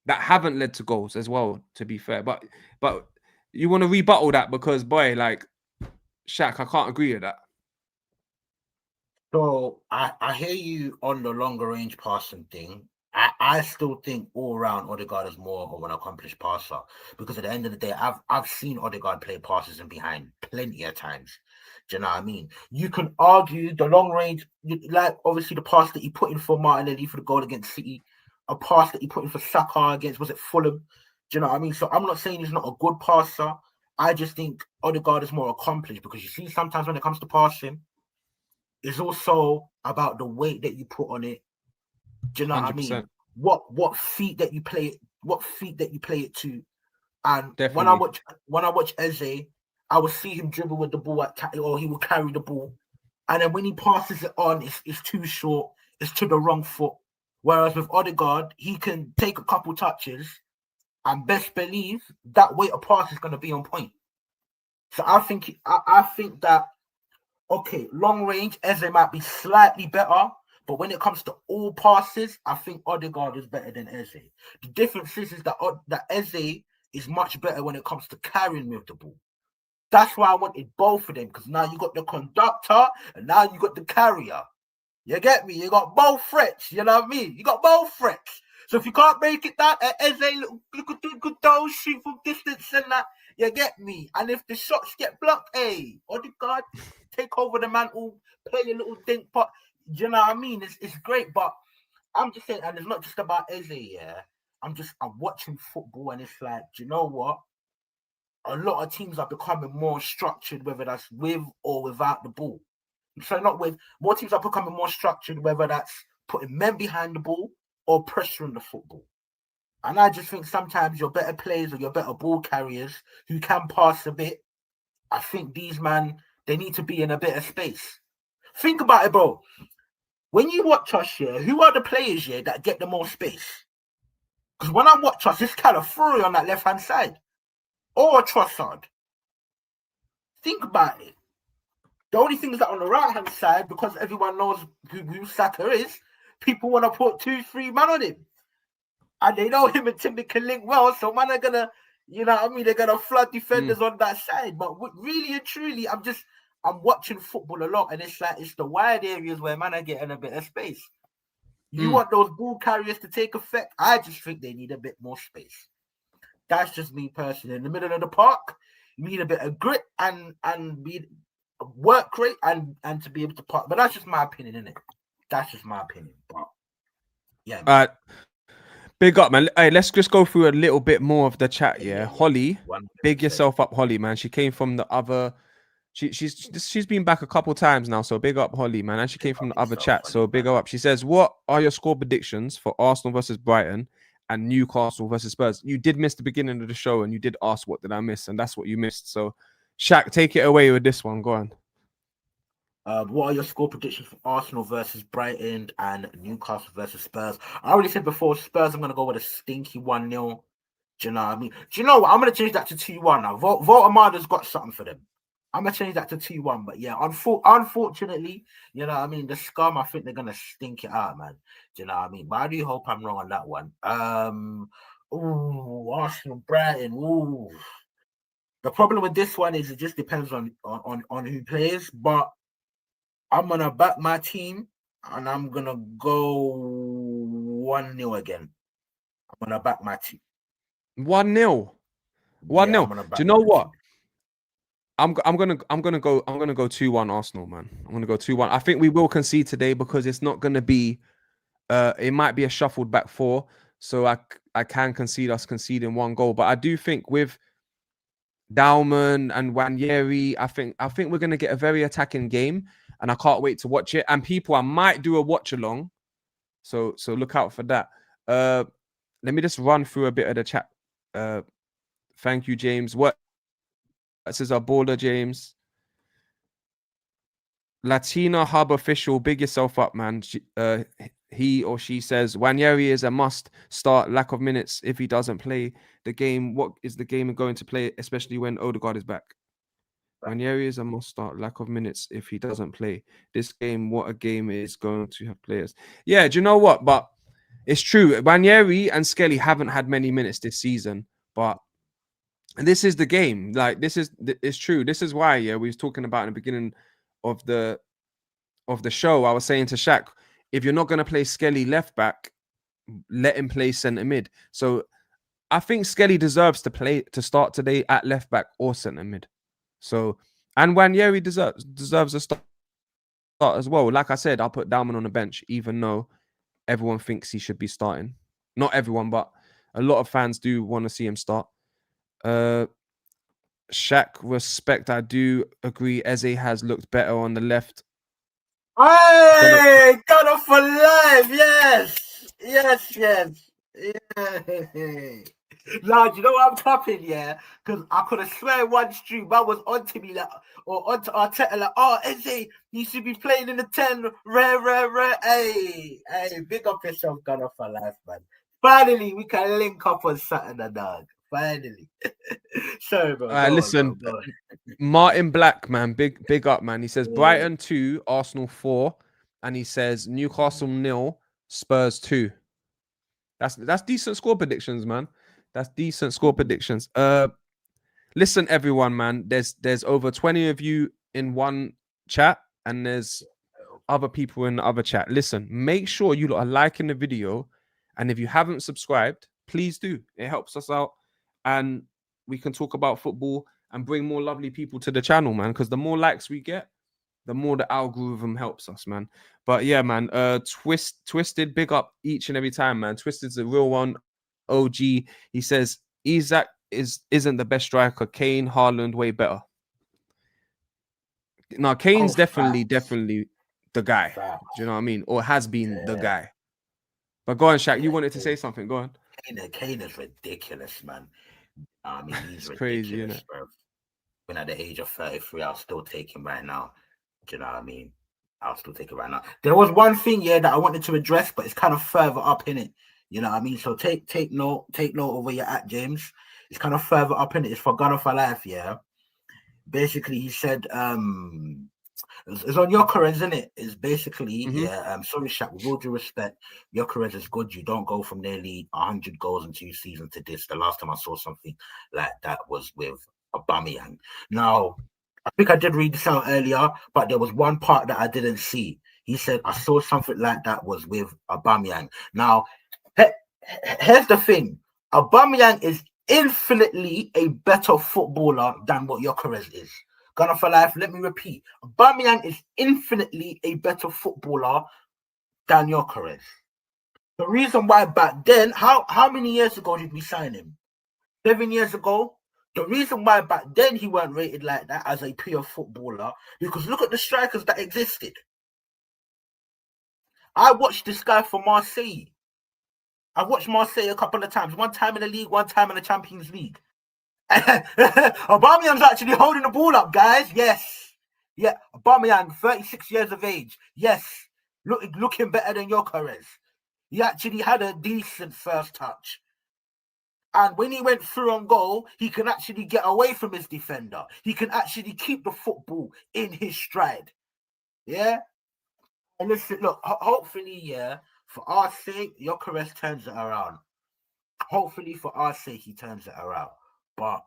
that haven't led to goals as well, to be fair. But you want to rebuttal that because, boy, like, Shaq, I can't agree with that. So I hear you on the longer range passing thing. I still think all around Odegaard is more of an accomplished passer because at the end of the day, I've seen Odegaard play passes in behind plenty of times. Do you know what I mean? You can argue the long range, like obviously the pass that he put in for Martinelli for the goal against City, a pass that he put in for Saka against, was it Fulham? Do you know what I mean? So I'm not saying he's not a good passer. I just think Odegaard is more accomplished because you see sometimes when it comes to passing, it's also about the weight that you put on it. Do you know what I mean? 100%. What feet that you play it, what feet that you play it to. And Definitely. when I watch Eze, I would see him dribble with the ball or he will carry the ball. And then when he passes it on, it's too short, it's to the wrong foot. Whereas with Odegaard, he can take a couple touches and best believe that weight of pass is going to be on point. So I think that okay, long range, Eze might be slightly better, but when it comes to all passes, I think Odegaard is better than Eze. The difference is that Eze is much better when it comes to carrying with the ball. That's why I wanted both of them, because now you got the conductor and now you got the carrier. You get me? You got both threats. You know what I mean? You got both threats. So if you can't make it down, Eze look those shoot from distance and that. You get me? And if the shots get blocked, hey, Odegaard, take over the mantle, play a little dink pot. You know what I mean? It's great, but I'm just saying, and it's not just about Eze, yeah. I'm watching football and it's like, do you know what? A lot of teams are becoming more structured, whether that's with or without the ball. So not with, more teams are becoming more structured, whether that's putting men behind the ball or pressuring the football. And I just think sometimes your better players or your better ball carriers who can pass a bit, I think these man, they need to be in a bit of space. Think about it, bro. When you watch us here, who are the players here that get the most space? Because when I watch us, it's kind of Fury on that left-hand side. Or Trossard. Think about it. The only thing is that on the right-hand side, because everyone knows who Saka is, people want to put 2-3 man on him. And they know him and Timber can link well, so man are gonna, you know what I mean, they're gonna flood defenders on that side. But really and truly, I'm watching football a lot, and it's like it's the wide areas where man are getting a bit of space. You want those ball carriers to take effect? I just think they need a bit more space. That's just me personally. In the middle of the park, you need a bit of grit and be work rate and to be able to park. But that's just my opinion, innit? That's just my opinion. But yeah. All right. Big up, man. Hey, let's just go through a little bit more of the chat. Yeah. Holly, 100%. big yourself up, Holly, man. She came from the other. She's been back a couple times now, so big up, Holly, man. And she came from the other chat, so big up. She says, "What are your score predictions for Arsenal versus Brighton and Newcastle versus Spurs?" You did miss the beginning of the show, and you did ask, "What did I miss?" And that's what you missed. So, Shaq, take it away with this one. Go on. What are your score predictions for Arsenal versus Brighton and Newcastle versus Spurs? I already said before, Spurs, I'm going to go with a stinky 1-0. Do you know what I mean? Do you know what? I'm going to change that to 2-1 now. Voltamada's got something for them. I'm going to change that to 2-1. But yeah, unfortunately, you know what I mean? The scum, I think they're going to stink it out, man. Do you know what I mean? But I do hope I'm wrong on that one. Arsenal, Brighton. Ooh. The problem with this one is it just depends on who plays. But I'm going to back my team and I'm going to go 1-0 again. I'm going to back my team. 1-0. 1-0. Yeah, do you know what? I'm gonna go 2-1 Arsenal, man. I'm gonna go 2-1. I think we will concede today because it's not gonna be it might be a shuffled back four. So I can concede us conceding one goal. But I do think with Dauman and Wanyeri, I think we're gonna get a very attacking game, and I can't wait to watch it. And people, I might do a watch along. So look out for that. Let me just run through a bit of the chat. Thank you, James. What says our baller, James? Latina Hub official, big yourself up, man. He or she says Wanyeri is a must start. Lack of minutes if he doesn't play the game. What is the game going to play, especially when Odegaard is back? Wanyeri is a must start. Lack of minutes if he doesn't play this game. What a game is going to have players. Yeah, do you know what? But it's true. Wanyeri and Skelly haven't had many minutes this season, but this is the game. Like it's true. This is why, yeah, we was talking about in the beginning of the show. I was saying to Shaq, if you're not going to play Skelly left back, let him play centre mid. So I think Skelly deserves to start today at left back or centre mid. So, and Wanyeri deserves a start as well. Like I said, I'll put Dauman on the bench, even though everyone thinks he should be starting. Not everyone, but a lot of fans do want to see him start. Shaq, respect. I do agree. Eze has looked better on the left. Hey, got off for life. Yes. Yeah. Lord, you know what I'm tapping, yeah? Because I could have swear one stream I was onto me like, or onto Arteta like, oh, Eze, you should be playing in the 10. Rare. Hey, big up yourself, got off for life, man. Finally, we can link up on Saturday, dog. Finally. Sorry, bro. Listen, Go on. Martin Black, man, big up, man. He says Yeah. Brighton 2, Arsenal 4, and he says Newcastle 0, Spurs 2. That's decent score predictions, man. That's decent score predictions. Listen, everyone, man. There's over 20 of you in one chat, and there's other people in the other chat. Listen, make sure you lot are liking the video, and if you haven't subscribed, please do. It helps us out, and we can talk about football and bring more lovely people to the channel, man. Because the more likes we get, the more the algorithm helps us, man. But yeah, man. Twisted, big up each and every time, man. Twisted's a real one. OG. He says Isaac isn't the best striker. Kane, Haaland, way better. No, Kane's definitely the guy. Facts. Do you know what I mean? Or has been the guy. But go on, Shaq. You wanted to say something. Go on. Kane is ridiculous, man. I mean, he's ridiculous, crazy, isn't it? bro. When at the age of 33, I'll still take him right now. Do you know what I mean? I'll still take it right now. There was one thing, yeah, that I wanted to address, but it's kind of further up in it. You know what I mean? So take note of where you're at, James. It's kind of further up in it. It's for God of our life, yeah. Basically, he said, it's on Jokeres, isn't it? It's basically, sorry, Shaq, with all due respect, Jokeres is good. You don't go from nearly 100 goals in 2 seasons to this. The last time I saw something like that was with Aubameyang. Now, I think I did read this out earlier, but there was one part that I didn't see. He said, I saw something like that was with Aubameyang. Now, here's the thing. Aubameyang is infinitely a better footballer than what Jokeres is. Gunner for life, let me repeat. Aubameyang is infinitely a better footballer than Jokeres. The reason why back then, how many years ago did we sign him? 7 years ago? The reason why back then he weren't rated like that as a pure footballer, because look at the strikers that existed. I watched this guy for Marseille. I've watched Marseille a couple of times. One time in the league, one time in the Champions League. Aubameyang's actually holding the ball up, guys. Yes. Yeah, Aubameyang, 36 years of age. Yes. Looking better than Jokeres. He actually had a decent first touch. And when he went through on goal, he can actually get away from his defender. He can actually keep the football in his stride. Yeah? And listen, look, hopefully, yeah, for our sake, Jokeres turns it around. Hopefully, for our sake, he turns it around. But,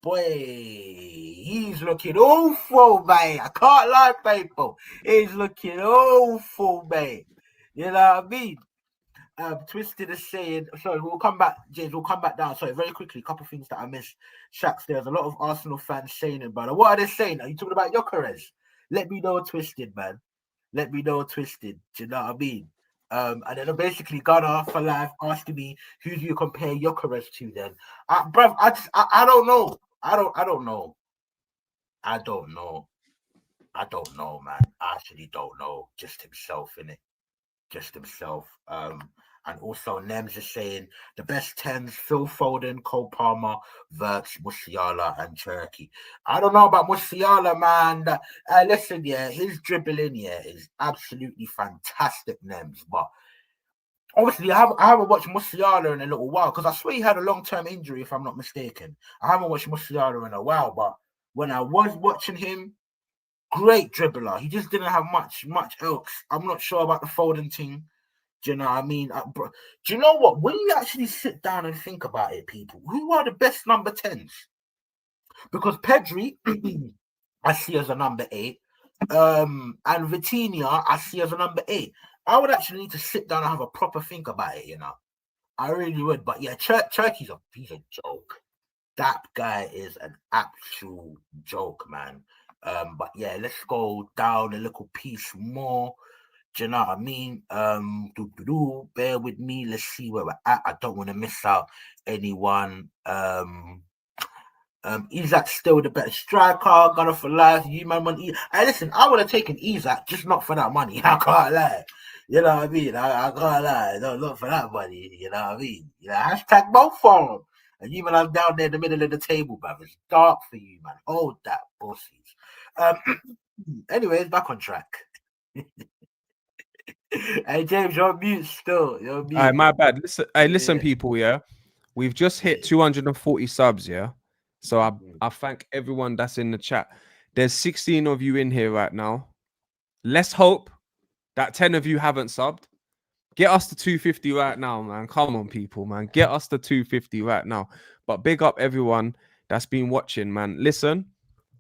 boy, he's looking awful, mate. I can't lie, people. He's looking awful, mate. You know what I mean? Twisted is saying, sorry, we'll come back, James, we'll come back down. Sorry, very quickly, a couple of things that I missed. Shaq, there's a lot of Arsenal fans saying it, brother. What are they saying? Are you talking about Jokeres? Let me know, Twisted, man. Let me know, Twisted. Do you know what I mean? And then basically Gunner for life asking me, who do you compare Jokeres to then? Bruv, I don't know. I don't know. I don't know, man. I actually don't know. Just himself, innit? Just himself. And also Nems is saying the best 10s: Phil Foden, Cole Palmer, Wirtz, Musiala, and Cherokee. I don't know about Musiala, man. Listen, yeah, his dribbling, yeah, is absolutely fantastic, Nems. But obviously, I haven't watched Musiala in a little while because I swear he had a long-term injury, if I'm not mistaken. I haven't watched Musiala in a while, but when I was watching him, great dribbler. He just didn't have much else. I'm not sure about the Foden thing. Do you know what I mean? Do you know what? When you actually sit down and think about it, people, who are the best number 10s? Because Pedri, I see as a number 8. And Vitinha, I see as a number 8. I would actually need to sit down and have a proper think about it, you know. I really would. But yeah, Turkey's he's a joke. That guy is an actual joke, man. But yeah, let's go down a little piece more. Do you know what I mean? Bear with me. Let's see where we're at. I don't want to miss out anyone. Isak's still the better striker, gunner for life. You man want Hey, listen, I would have taken Isak, just not for that money. I can't lie. You know what I mean? I can't lie. No, not for that money. You know what I mean? Hashtag both for him. And you man, I'm down there in the middle of the table, bruv. It's dark for you, man. Hold that, pussies. Anyways, back on track. Hey, James, you're on mute still. You're on mute. All right, my bad. Listen, people. Yeah, we've just hit 240 subs. Yeah, so I thank everyone that's in the chat. There's 16 of you in here right now. Let's hope that 10 of you haven't subbed. Get us to 250 right now, man. Come on, people, man. Get us to 250 right now. But big up everyone that's been watching, man. Listen,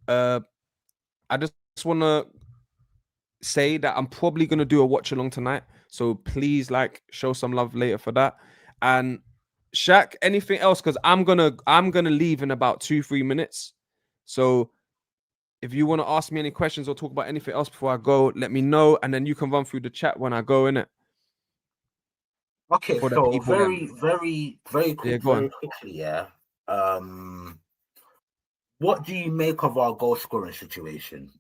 I just want to say that I'm probably going to do a watch along tonight. So please, like, show some love later for that. And Shaq, anything else? Because I'm gonna leave in about 2-3 minutes. So if you want to ask me any questions or talk about anything else before I go, let me know, and then you can run through the chat when I go in it. Okay, so very quickly, yeah. What do you make of our goal scoring situation?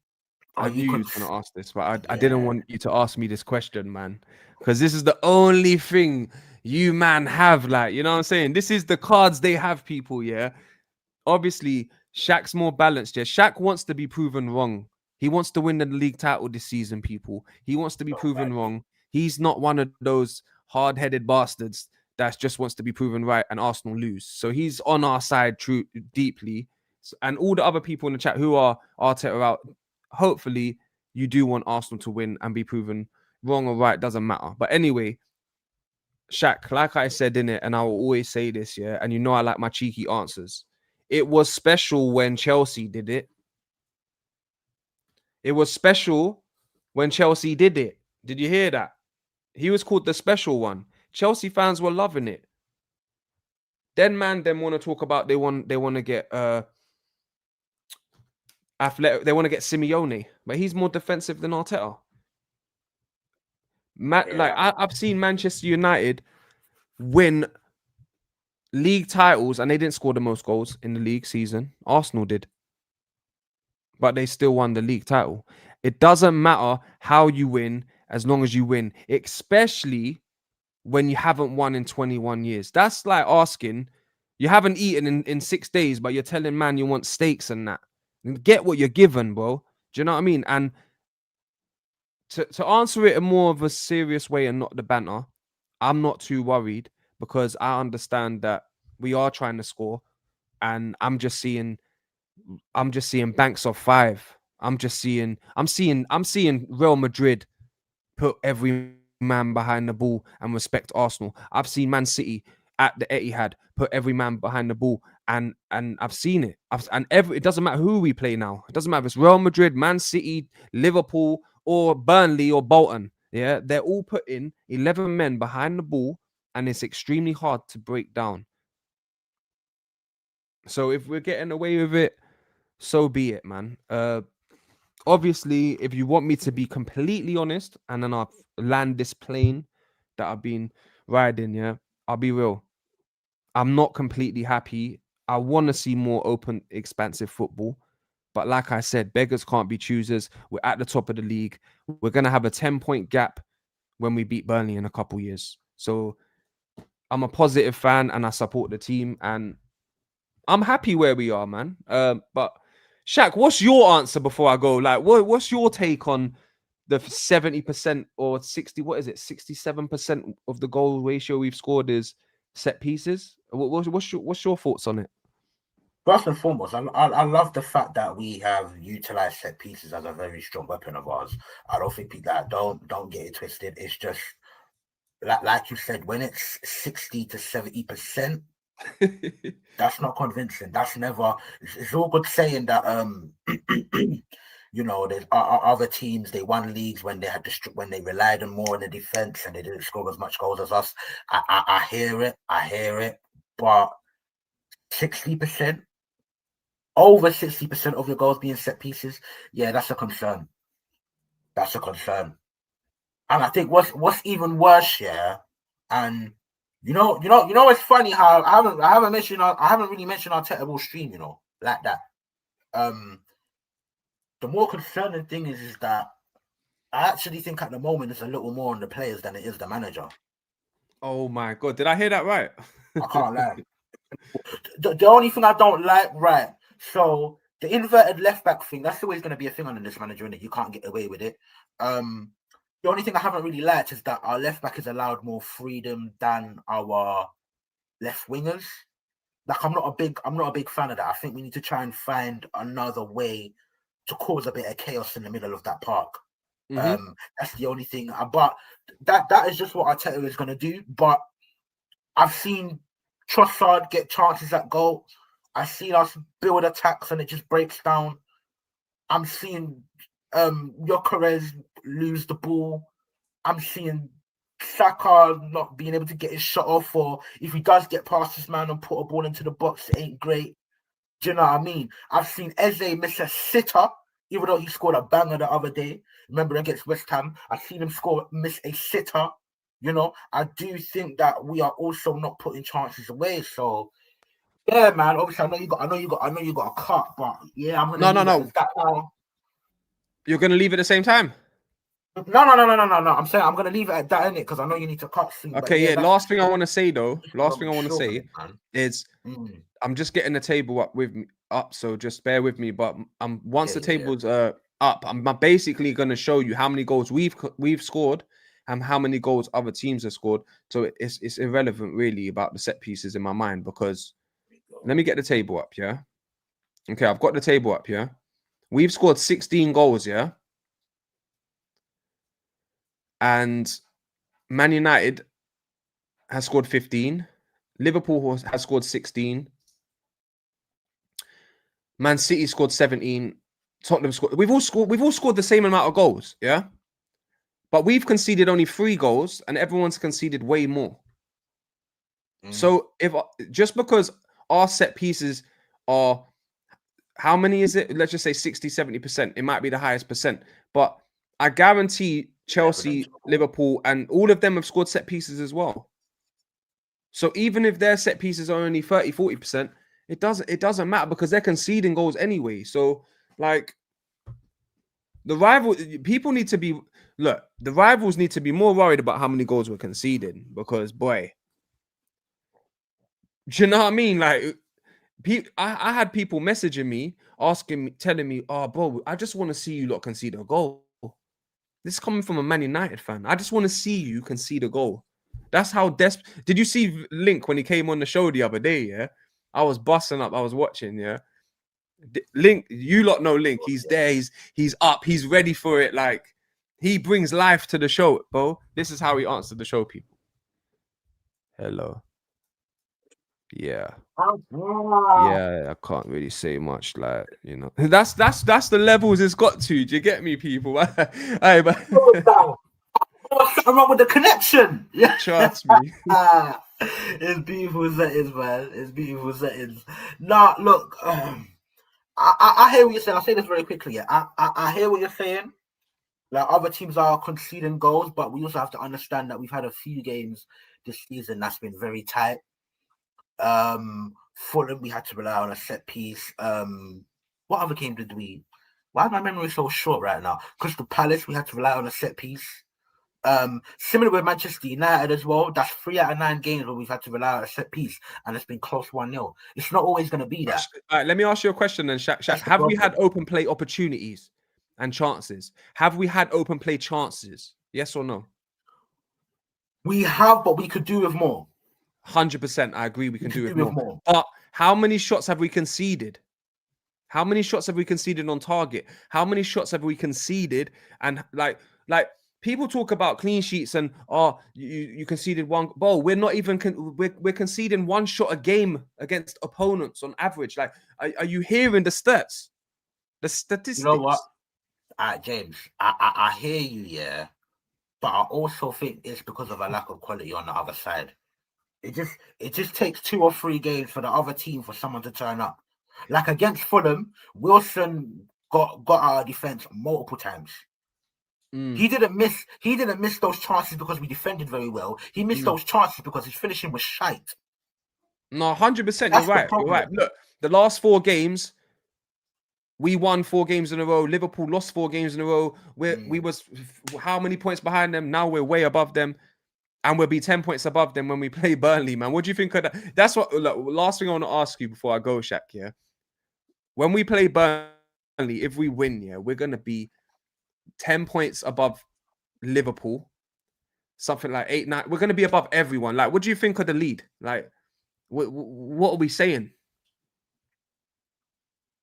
I knew you was going to ask this, but I didn't want you to ask me this question, man, because this is the only thing you man have, like, you know what I'm saying? This is the cards they have, people, yeah? Obviously, Shaq's more balanced, yeah? Shaq wants to be proven wrong. He wants to win the league title this season, people. He wants to be proven wrong. He's not one of those hard-headed bastards that just wants to be proven right and Arsenal lose. So he's on our side deeply. And all the other people in the chat who are Arteta out, hopefully you do want Arsenal to win and be proven wrong or right, doesn't matter. But anyway, Shaq, like I said in it, and I will always say this, yeah, and you know I like my cheeky answers. It was special when Chelsea did it. It was special when Chelsea did it. Did you hear that? He was called the special one. Chelsea fans were loving it. Then want to talk about they want to get athletic. They want to get Simeone, but he's more defensive than Arteta. Like I've seen Manchester United win league titles and they didn't score the most goals in the league season. Arsenal did, but they still won the league title. It doesn't matter how you win as long as you win, especially when you haven't won in 21 years. That's like asking, you haven't eaten in 6 days, but you're telling man you want steaks and that. Get what you're given, bro. Do you know what I mean? And to answer it in more of a serious way and not the banter, I'm not too worried because I understand that we are trying to score, and I'm just seeing banks of 5. I'm seeing Real Madrid put every man behind the ball and respect Arsenal. I've seen Man City at the Etihad put every man behind the ball, and I've seen it. It doesn't matter who we play now. It doesn't matter if it's Real Madrid, Man City, Liverpool, or Burnley or Bolton. Yeah, they're all putting 11 men behind the ball, and it's extremely hard to break down. So if we're getting away with it, so be it, man. Obviously, if you want me to be completely honest, and then I'll land this plane that I've been riding, yeah, I'll be real. I'm not completely happy. I want to see more open, expansive football. But like I said, beggars can't be choosers. We're at the top of the league. We're going to have a 10-point gap when we beat Burnley in a couple years. So I'm a positive fan and I support the team. And I'm happy where we are, man. But Shaq, what's your answer before I go? Like, what's your take on the 70% or 60? What is it? 67% of the goal ratio we've scored is set pieces. What's your thoughts on it? First and foremost, I love the fact that we have utilized set pieces as a very strong weapon of ours. I don't think that don't get it twisted. It's just like you said, when it's 60 to 70%. That's not convincing. That's never. It's all good saying that. You know, there's other teams. They won leagues when they when they relied on more on the defense and they didn't score as much goals as us. I hear it, but 60%, over 60% of your goals being set pieces. Yeah, that's a concern. That's a concern. And I think what's even worse, yeah, and. You know, it's funny how I haven't really mentioned our terrible stream. You know, like that. The more concerning thing is that I actually think at the moment it's a little more on the players than it is the manager. Oh my god, did I hear that right? I can't lie. The only thing I don't like, right? So the inverted left back thing, that's always going to be a thing under this manager, isn't it? You can't get away with it. The only thing I haven't really liked is that our left back is allowed more freedom than our left wingers. Like I'm not a big fan of that. I think we need to try and find another way to cause a bit of chaos in the middle of that park. That's the only thing. But that is just what Arteta is going to do. But I've seen Trossard get chances at goal. I've seen us build attacks and it just breaks down. I'm seeing Gyökeres lose the ball. I'm seeing Saka not being able to get his shot off, or if he does get past this man and put a ball into the box, it ain't great. Do you know what I mean? I've seen Eze miss a sitter, even though he scored a banger the other day. Remember against West Ham, I've seen him miss a sitter. You know, I do think that we are also not putting chances away. So yeah, man. Obviously, I know you got a cut, but yeah, I'm gonna No. that now. You're gonna leave at the same time? No. I'm saying I'm gonna leave it at that, innit? Because I know you need to cut soon. Okay, yeah. Last thing I want to say though, is I'm just getting the table up, so just bear with me. But once the table's up, I'm basically gonna show you how many goals we've scored and how many goals other teams have scored. So it's irrelevant really about the set pieces in my mind, because let me get the table up, yeah. Okay, I've got the table up, yeah. We've scored 16 goals, yeah. And Man United has scored 15. Liverpool has scored 16. Man City scored 17. Tottenham scored. We've all scored the same amount of goals, yeah. But we've conceded only 3 goals, and everyone's conceded way more. So if just because our set pieces are, how many is it? Let's just say 60, 70%. It might be the highest percent, but I guarantee Chelsea, Liverpool, and all of them have scored set pieces as well. So even if their set pieces are only 30, 40%, it doesn't matter, because they're conceding goals anyway. So like the rivals need to be more worried about how many goals we're conceding, because boy, do you know what I mean? Like I had people messaging me, telling me, "Oh, bro, I just want to see you lot concede a goal." This is coming from a Man United fan. I just want to see you concede a goal. That's how desperate. Did you see Link when he came on the show the other day? Yeah, I was busting up. I was watching. Yeah, Link, you lot know Link. He's there. He's up. He's ready for it. Like he brings life to the show, bro. This is how he answered the show, people. Hello. Yeah. Yeah, I can't really say much, like, you know. That's the levels it's got to. Do you get me, people? Hey, but what's wrong with the connection? Yeah. Trust me. It's beautiful settings, man. It's beautiful settings. Nah, look, I hear what you're saying. I'll say this very quickly. Yeah. I hear what you're saying. Like other teams are conceding goals, but we also have to understand that we've had a few games this season that's been very tight. Fulham, we had to rely on a set piece. What other game did we? Why is my memory so short right now? Crystal Palace, we had to rely on a set piece. Similar with Manchester United as well. That's 3 out of 9 games where we've had to rely on a set piece, and it's been close 1-0. It's not always going to be that. All right, let me ask you a question then, Shaq. Have we had open play opportunities and chances? Have we had open play chances? Yes or no? We have, but we could do with more. 100%. I agree. We can do with more. But how many shots have we conceded? How many shots have we conceded on target? How many shots have we conceded? And like people talk about clean sheets and you conceded one. Bro, we're not even we're conceding 1 shot a game against opponents on average. Like, are you hearing the stats? The statistics. You know what? James, I hear you, yeah. But I also think it's because of a lack of quality on the other side. It just takes 2 or 3 games for the other team for someone to turn up. Like against Fulham, Wilson got our defense multiple times. He didn't miss those chances because we defended very well. He missed those chances because his finishing was shite. No, 100%. You're right. Look, The last 4 games, we won 4 games in a row. Liverpool lost 4 games in a row. We was how many points behind them? Now we're way above them, and we'll be 10 points above them when we play Burnley, man. What do you think of that? That's what. Look, last thing I want to ask you before I go, Shaq. Yeah, when we play Burnley, if we win, yeah, we're gonna be 10 points above Liverpool, something like 8, 9. We're gonna be above everyone. Like, what do you think of the lead? Like, what are we saying?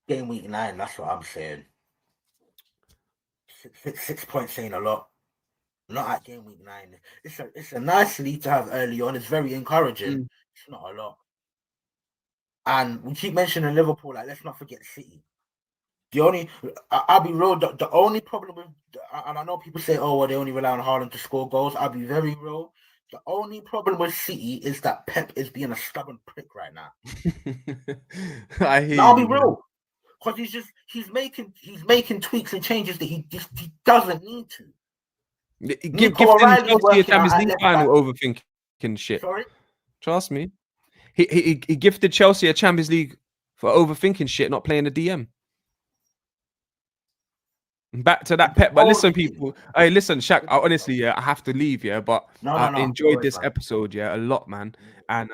Game week 9, that's what I'm saying. 6 points ain't a lot. Not at game week 9. It's a nice lead to have early on. It's very encouraging. It's not a lot. And we keep mentioning Liverpool. Like, let's not forget City. I'll be real. The only problem with, and I know people say, "Oh, well, they only rely on Haaland to score goals." I'll be very real. The only problem with City is that Pep is being a stubborn prick right now. I hear I'll be you, real, because he's making tweaks and changes that he doesn't need to. Gifting Chelsea a Champions League final overthinking shit. Sorry? Trust me. He gifted Chelsea a Champions League for overthinking shit, not playing the DM. Back to that Pep. But listen, people. Hey, listen, Shaq. Honestly, yeah, I have to leave, yeah. But I enjoyed this episode, yeah, a lot, man. And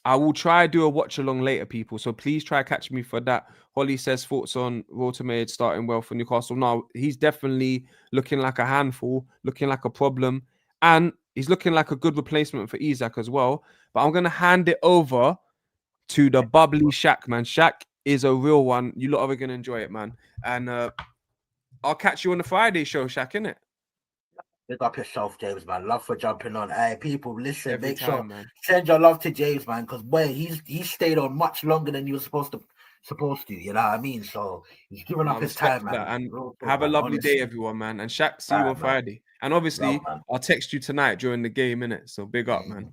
I will try do a watch along later, people. So please try catch me for that. Holly says thoughts on Watermaid starting well for Newcastle. Now he's definitely looking like a handful, looking like a problem, and he's looking like a good replacement for Isak as well. But I'm gonna hand it over to the bubbly Shaq, man. Shaq is a real one. You lot are gonna enjoy it, man. And I'll catch you on the Friday show, Shaq, innit? Pick up yourself, James, man. Love for jumping on. Hey, people, listen. Make sure man. Send your love to James, man, because boy, he's stayed on much longer than he was supposed to. You know what I mean? So he's given up his time, man. And have a lovely day, everyone, man. And Shaq, see you on Friday. And obviously, I'll text you tonight during the game, innit? So big up, man.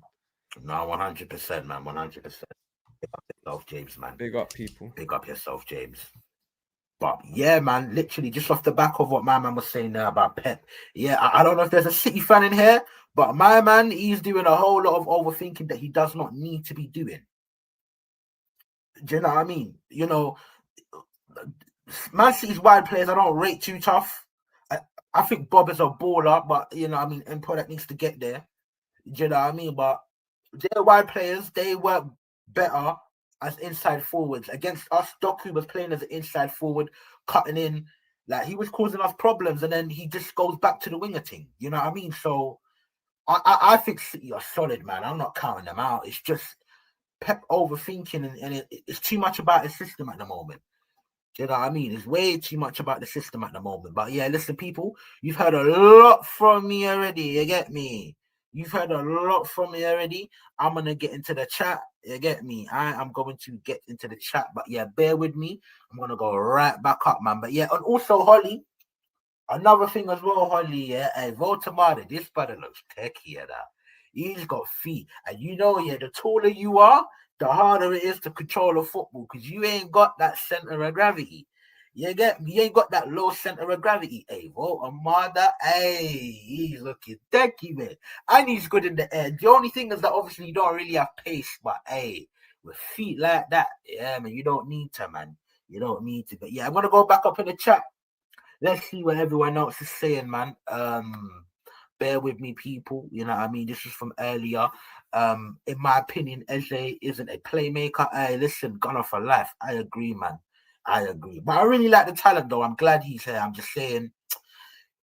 No, 100%, man. 100%. Big up yourself, James, man. Big up, people. Big up yourself, James. But yeah, man, literally just off the back of what my man was saying there about Pep. Yeah, I don't know if there's a City fan in here, but my man, he's doing a whole lot of overthinking that he does not need to be doing. Do you know what I mean? You know, Man City's wide players I don't rate too tough. I think Bob is a baller, but you know what I mean, Empire that needs to get there. Do you know what I mean? But their wide players, they work better as inside forwards. Against us, Doku was playing as an inside forward, cutting in. Like, he was causing us problems, and then he just goes back to the winger thing. You know what I mean? So I think City are solid, man. I'm not counting them out. It's just Pep overthinking, and it's too much about his system at the moment. Do you know what I mean? It's way too much about the system at the moment. But yeah, listen, people, you've heard a lot from me already. You get me? You've heard a lot from me already. I'm going to get into the chat. You get me? I am going to get into the chat. But yeah, bear with me. I'm going to go right back up, man. But yeah, and also, Holly, another thing as well, Holly, yeah. Hey, Votamada, this brother looks techie at that. He's got feet. And you know, yeah, the taller you are, the harder it is to control a football because you ain't got that center of gravity. You ain't got that low center of gravity. Hey, Votamada, hey, he's looking techie, man. And he's good in the air. The only thing is that obviously you don't really have pace, but hey, with feet like that, yeah, man, you don't need to, man. You don't need to. But yeah, I'm going to go back up in the chat. Let's see what everyone else is saying, man. Bear with me, people. You know what I mean? This is from earlier. In my opinion, Eze isn't a playmaker. Hey, listen, Gunner for life. I agree, man. I agree. But I really like the talent, though. I'm glad he's here. I'm just saying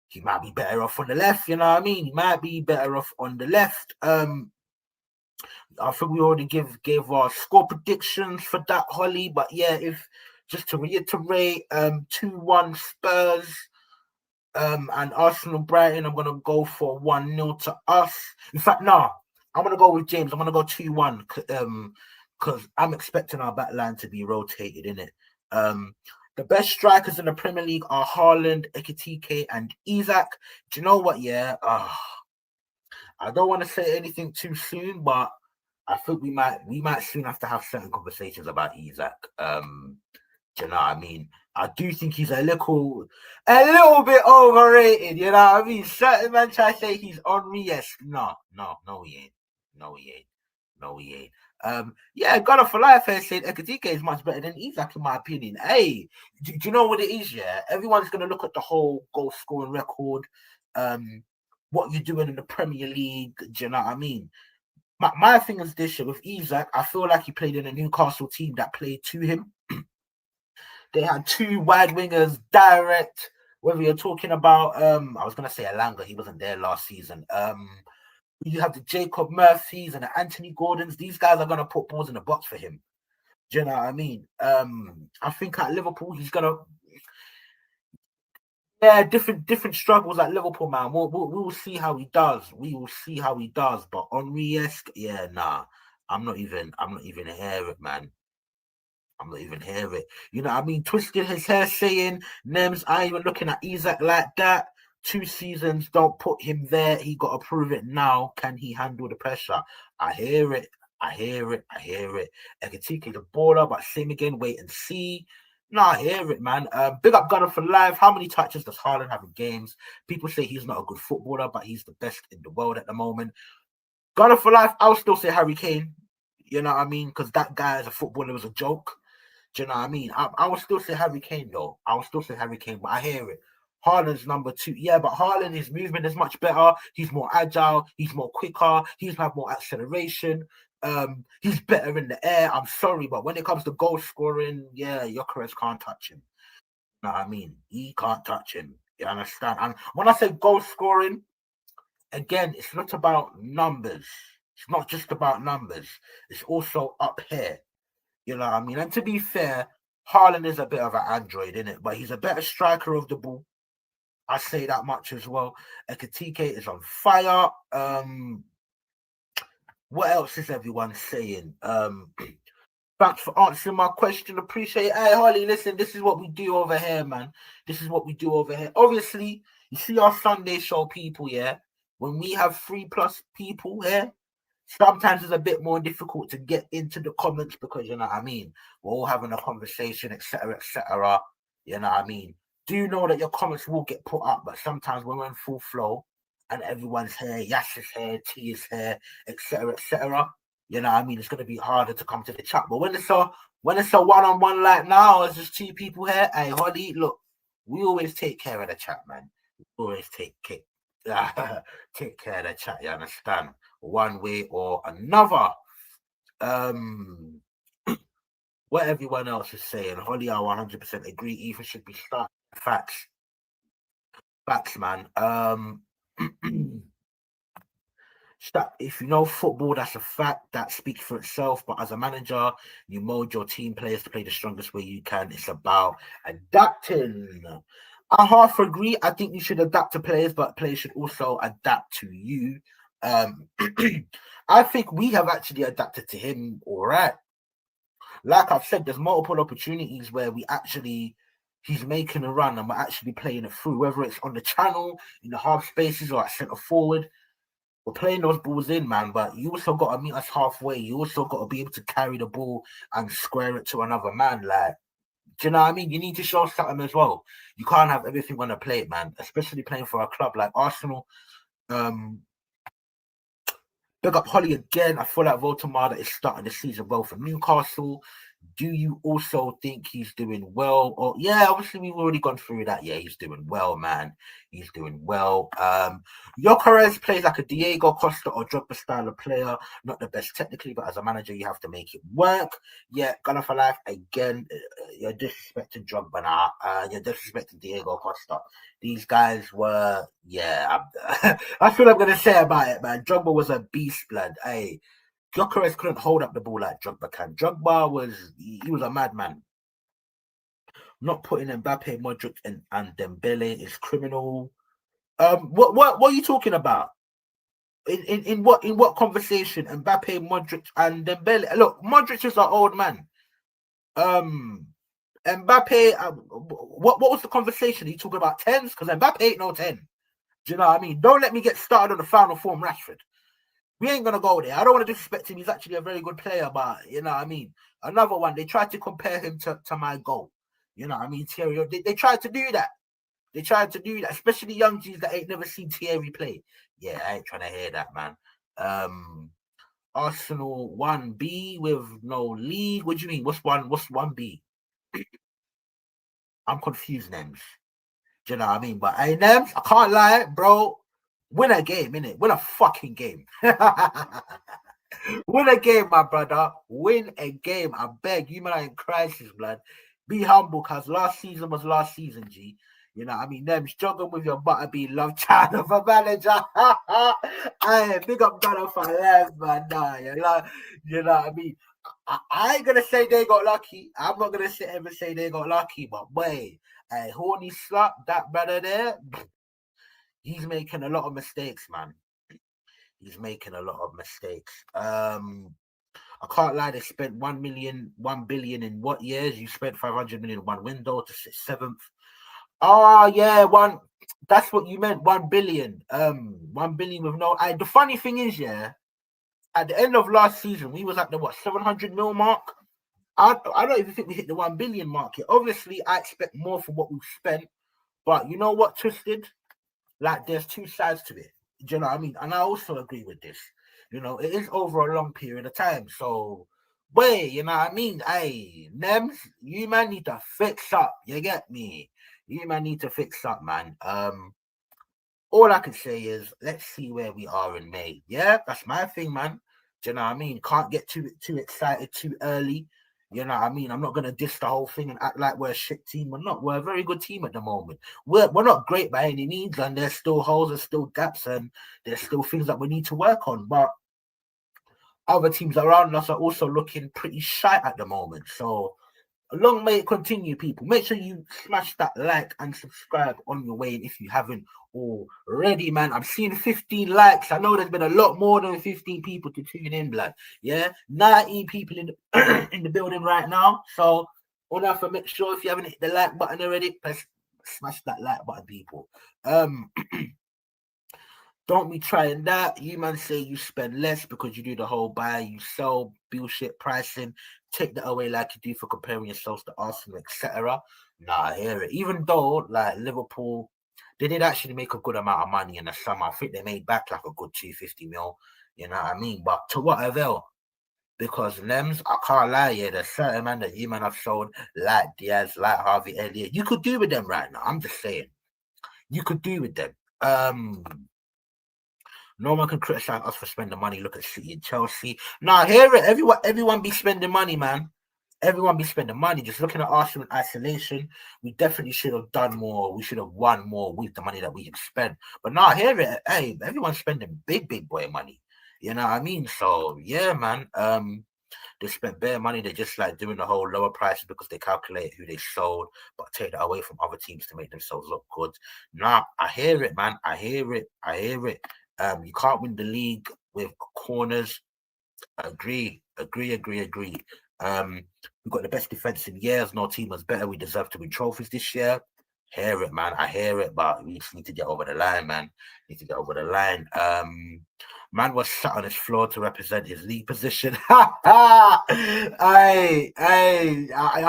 he might be better off on the left. You know what I mean? He might be better off on the left. I think we already gave our score predictions for that, Holly. But yeah, just to reiterate, 2-1 Spurs. And Arsenal Brighton, I'm gonna go for 1-0 to us. In fact, no, I'm gonna go with James. I'm gonna go 2-1 because I'm expecting our back line to be rotated in it. The best strikers in the Premier League are Haaland, Ekitike, and Isak. Do you know what? Yeah, I don't want to say anything too soon, but I think we might soon have to have certain conversations about Isak. Do you know what I mean? I do think he's a little bit overrated, you know what I mean? Certain men try to say he's Henry-esque. No, he ain't. No, he ain't. Yeah, God for life here saying Ekatike is much better than Isaac, in my opinion. Hey, do you know what it is? Yeah, everyone's gonna look at the whole goal scoring record, what you're doing in the Premier League. Do you know what I mean? My thing is this year with Isaac, I feel like he played in a Newcastle team that played to him. They had two wide wingers direct. Whether you're talking about I was gonna say Alanga, he wasn't there last season. You have the Jacob Murphys and the Anthony Gordons. These guys are gonna put balls in the box for him. Do you know what I mean? I think at Liverpool he's gonna different struggles at Liverpool, man. We'll see how he does. We will see how he does. But Henry-esque, yeah, nah. I'm not even here it, man. I'm not even here it. You know what I mean? Twisted his hair saying, Nems, I ain't even looking at Isaac like that. 2 seasons, don't put him there. He got to prove it now. Can he handle the pressure? I hear it. I hear it. I hear it. Ekatike the baller, but same again, wait and see. No, I hear it, man. Big up Gunner for life. How many touches does Haaland have in games? People say he's not a good footballer, but he's the best in the world at the moment. Gunner for life, I'll still say Harry Kane. You know what I mean? Because that guy as a footballer was a joke. Do you know what I mean? I would still say Harry Kane, though. I would still say Harry Kane, but I hear it. Haaland's number 2. Yeah, but Haaland, his movement is much better. He's more agile. He's more quicker. He's have more acceleration. He's better in the air. I'm sorry, but when it comes to goal scoring, yeah, Gyökeres can't touch him. You know what I mean? He can't touch him. You understand? And when I say goal scoring, again, it's not about numbers. It's not just about numbers. It's also up here. You know what I mean? And to be fair, Haaland is a bit of an android, isn't it? But he's a better striker of the ball. I say that much as well. Ekatike is on fire. What else is everyone saying? Thanks for answering my question. Appreciate it. Hey, Holly, listen, this is what we do over here, man. This is what we do over here. Obviously, you see our Sunday show people, yeah? When we have 3+ people here, sometimes it's a bit more difficult to get into the comments because, you know what I mean? We're all having a conversation, etc., etc. You know what I mean? Do know that your comments will get put up, but sometimes when we're in full flow and everyone's here, Yash is here, T is here, etc., etc., you know what I mean? It's going to be harder to come to the chat. But when it's a one-on-one like now, it's just 2 people here. Hey, Holly, look, we always take care of the chat, man. We always take care of the chat, you understand? One way or another. What everyone else is saying, Holly, I 100% agree. Ethan should be starting. Facts, man. If you know football, that's a fact that speaks for itself. But as a manager, you mold your team players to play the strongest way you can. It's about adapting. I half agree. I think you should adapt to players, but players should also adapt to you. I think we have actually adapted to him all right. Like I've said, there's multiple opportunities where he's making a run and we're actually playing it through, whether it's on the channel, in the half spaces, or at centre forward. We're playing those balls in, man, but you also got to meet us halfway. You also got to be able to carry the ball and square it to another man. Like, do you know what I mean? You need to show something as well. You can't have everything on the plate, man, especially playing for a club like Arsenal. Big up Holly again. I feel like Voldemort is starting the season well for Newcastle. Do you also think he's doing well? Or yeah, obviously we've already gone through that. Yeah, he's doing well, man. He's doing well. Gyökeres plays like a Diego Costa or Drogba style of player. Not the best technically, but as a manager, you have to make it work. Yeah, Gunner for life again. You're disrespecting Drogba now. You're disrespecting Diego Costa. These guys were, yeah. That's what I'm gonna say about it, man. Drogba was a beast, blood. Hey. Gyökeres couldn't hold up the ball like Drogba can. Drogba was a madman. Not putting Mbappe, Modric, and Dembele is criminal. What are you talking about? In what conversation? Mbappe, Modric, and Dembele. Look, Modric is an old man. Mbappe. What was the conversation? Are you talking about 10s? Because Mbappe ain't no 10. Do you know what I mean? Don't let me get started on the final form, Rashford. We ain't gonna go there. I don't want to disrespect him. He's actually a very good player, but you know what I mean. Another one, they tried to compare him to my goal. You know what I mean, Thierry. They tried to do that. They tried to do that, especially young G's that ain't never seen Thierry play. Yeah, I ain't trying to hear that, man. Arsenal 1B with no league. What do you mean? What's 1B? I'm confused, names. Do you know what I mean? But hey, Nems, I can't lie, bro. Win a game, innit? Win a fucking game. Win a game, my brother. Win a game. I beg you, man, are in crisis, blood. Be humble, cause last season was last season, G. You know what I mean? Them struggling with your butterbean love child of a manager. Hey, big up brother for life, man. Nah, you know what I mean? I ain't gonna say they got lucky. I'm not gonna sit here and say they got lucky, but boy, hey, horny slut, that brother there, he's making a lot of mistakes, man. He's making a lot of mistakes. I can't lie, they spent 1 billion in what years? You spent 500 million in one window to sit seventh. Oh yeah, that's what you meant, 1 billion. 1 billion with no the funny thing is, yeah, at the end of last season, we was at the 700 mil mark. I don't even think we hit the 1 billion mark yet. Obviously, I expect more from what we've spent, but you know what, Twisted? Like, there's two sides to it. Do you know what I mean? And I also agree with this. You know, it is over a long period of time. So, boy, you know what I mean? Hey, Nems, you man need to fix up. You get me? You man need to fix up, man. All I can say is let's see where we are in May. Yeah, that's my thing, man. Do you know what I mean? Can't get too excited too early. You know what I mean? I'm not gonna diss the whole thing and act like we're a shit team. We're not. We're a very good team at the moment. We're not great by any means, and there's still holes, there's still gaps, and there's still things that we need to work on. But other teams around us are also looking pretty shy at the moment. So long may it continue, people. Make sure you smash that like and subscribe on your way if you haven't already, man. I'm seeing 15 likes. I know there's been a lot more than 15 people to tune in, blood. Yeah, 19 people in the in the building right now. So on have to make sure if you haven't hit the like button already, smash that like button, people. Don't be trying that. You man say you spend less because you do the whole buy, you sell bullshit pricing. Take that away like you do for comparing yourselves to Arsenal, etc. Nah, I hear it. Even though, like Liverpool, they did actually make a good amount of money in the summer. I think they made back like a good 250 mil. You know what I mean? But to what avail? Because Nems, I can't lie, yeah, there's certain man that you man have sold, like Diaz, like Harvey Elliott. You could do with them right now. I'm just saying. You could do with them. No one can criticize us for spending money. Look at City and Chelsea. Nah, hear it. Everyone be spending money, man. Everyone be spending money. Just looking at Arsenal in isolation, we definitely should have done more. We should have won more with the money that we have spent. But now, hear it. Hey, everyone's spending big boy money. You know what I mean? So yeah, man. They spent bare money. They're just like doing the whole lower prices because they calculate who they sold, but take that away from other teams to make themselves look good. Nah, I hear it, man. I hear it. You can't win the league with corners. Agree. We've got the best defense in years. No team was better. We deserve to win trophies this year. Hear it, man. I hear it, but we just need to get over the line, man. Man was sat on his floor to represent his league position. I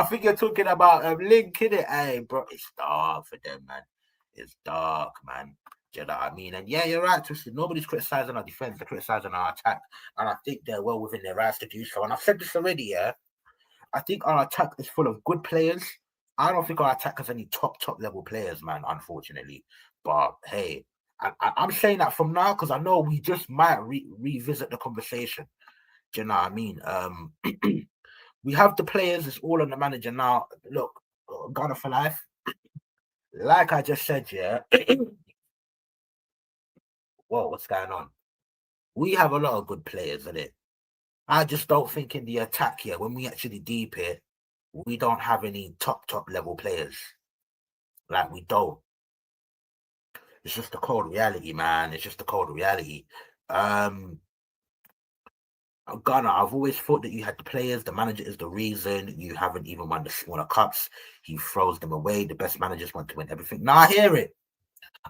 think you're talking about Link, innit? Hey, bro, it's dark for them, man. It's dark, man. Do you know what I mean? And yeah, you're right, Tristan. Nobody's criticizing our defense, they're criticizing our attack. And I think they're well within their rights to do so. And I've said this already, yeah. I think our attack is full of good players. I don't think our attack has any top level players, man, unfortunately. But hey, I'm saying that from now because I know we just might revisit the conversation. Do you know what I mean? We have the players, it's all on the manager now. Look, Gunner for life. Like I just said, yeah. Whoa, what's going on? We have a lot of good players in it. I just don't think in the attack here, when we actually deep it, we don't have any top level players. Like, we don't. It's just the cold reality, man. It's just the cold reality. Gunner, I've always thought that you had the players. The manager is the reason you haven't even won the smaller cups. He throws them away. The best managers want to win everything. Now I hear it.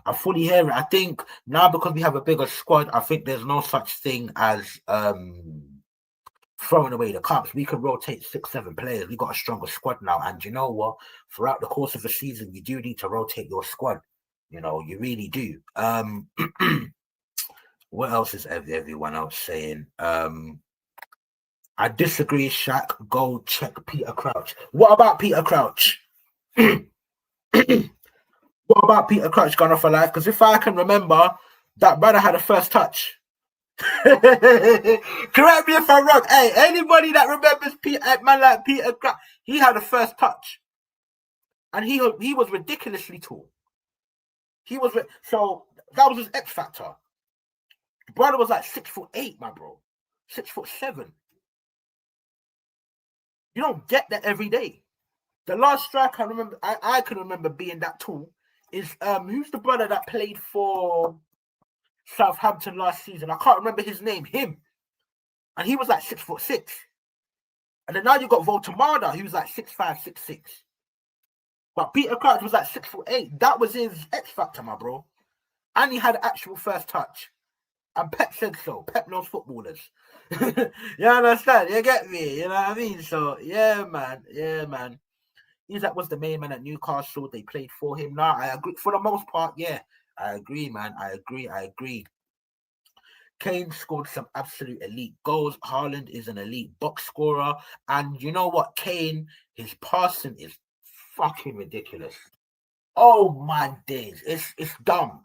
I fully hear it. I think now because we have a bigger squad, I think there's no such thing as throwing away the cups. We can rotate 6-7 players. We got a stronger squad now. And you know what? Throughout the course of the season, you do need to rotate your squad. You know, you really do. What else is everyone else saying? I disagree, Shaq. Go check Peter Crouch. What about Peter Crouch? What about Peter Crouch gone off alive? Because if I can remember, that brother had a first touch. Correct me if I'm wrong. Hey, anybody that remembers man like Peter Crouch, he had a first touch. And he was ridiculously tall. So that was his X factor. Brother was like 6'8", my bro. 6'7". You don't get that every day. The last strike I remember, I can remember being that tall is who's the brother that played for Southampton last season? I can't remember his name. Him, and he was like 6'6". And then now you got Voltamada, who's like 6'5", 6'6". But Peter Crouch was like 6'8". That was his X factor, my bro. And he had actual first touch. And Pep said so. Pep knows footballers. You understand? You get me? You know what I mean? So, yeah, man. Yeah, man. Isaac was the main man at Newcastle. They played for him. Now, I agree. For the most part, yeah. I agree, man. I agree. Kane scored some absolute elite goals. Haaland is an elite box scorer. And you know what? Kane, his passing is fucking ridiculous. Oh, my days. It's dumb.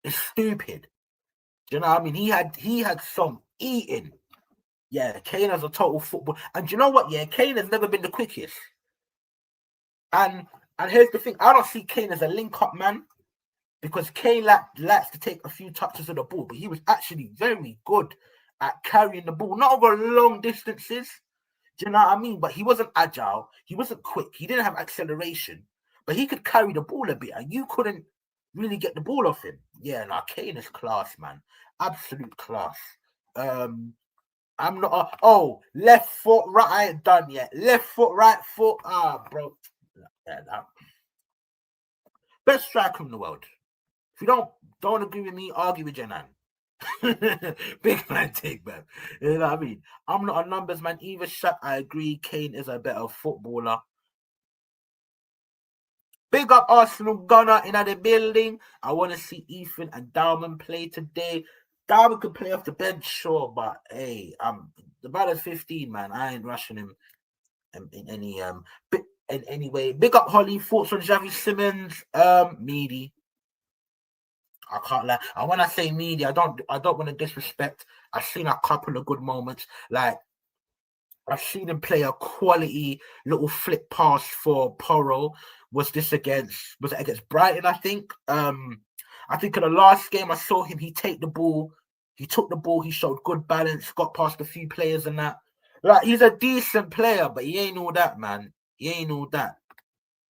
It's stupid. You know what I mean? He had some eating. Yeah, Kane has a total football. And you know what? Yeah, Kane has never been the quickest. And here's the thing. I don't see Kane as a link-up man because Kane likes to take a few touches of the ball, but he was actually very good at carrying the ball, not over long distances. Do you know what I mean? But he wasn't agile. He wasn't quick. He didn't have acceleration, but he could carry the ball a bit, and you couldn't really get the ball off him. Yeah, now Kane is class, man. Absolute class. I'm not. Left foot, right. I ain't done yet. Left foot, right foot. Bro. Yeah, best striker in the world. If you don't agree with me, argue with Janan. Big man take, man. You know what I mean? I'm not a numbers man either. Shaq, I agree. Kane is a better footballer. Big up Arsenal Gunner in the building. I want to see Ethan and Dalman play today. Dalman could play off the bench, sure, but hey, the brother's 15, man. I ain't rushing him in any way. Big up Holly. Thoughts on Xavi Simmons? Meaty. I can't lie. And when I say media, I don't want to disrespect. I've seen a couple of good moments. Like I've seen him play a quality little flip pass for Porro. Was it against Brighton? I think. I think in the last game I saw him. He took the ball. He showed good balance. Got past a few players and that. Like he's a decent player, but he ain't all that, man. He ain't all that.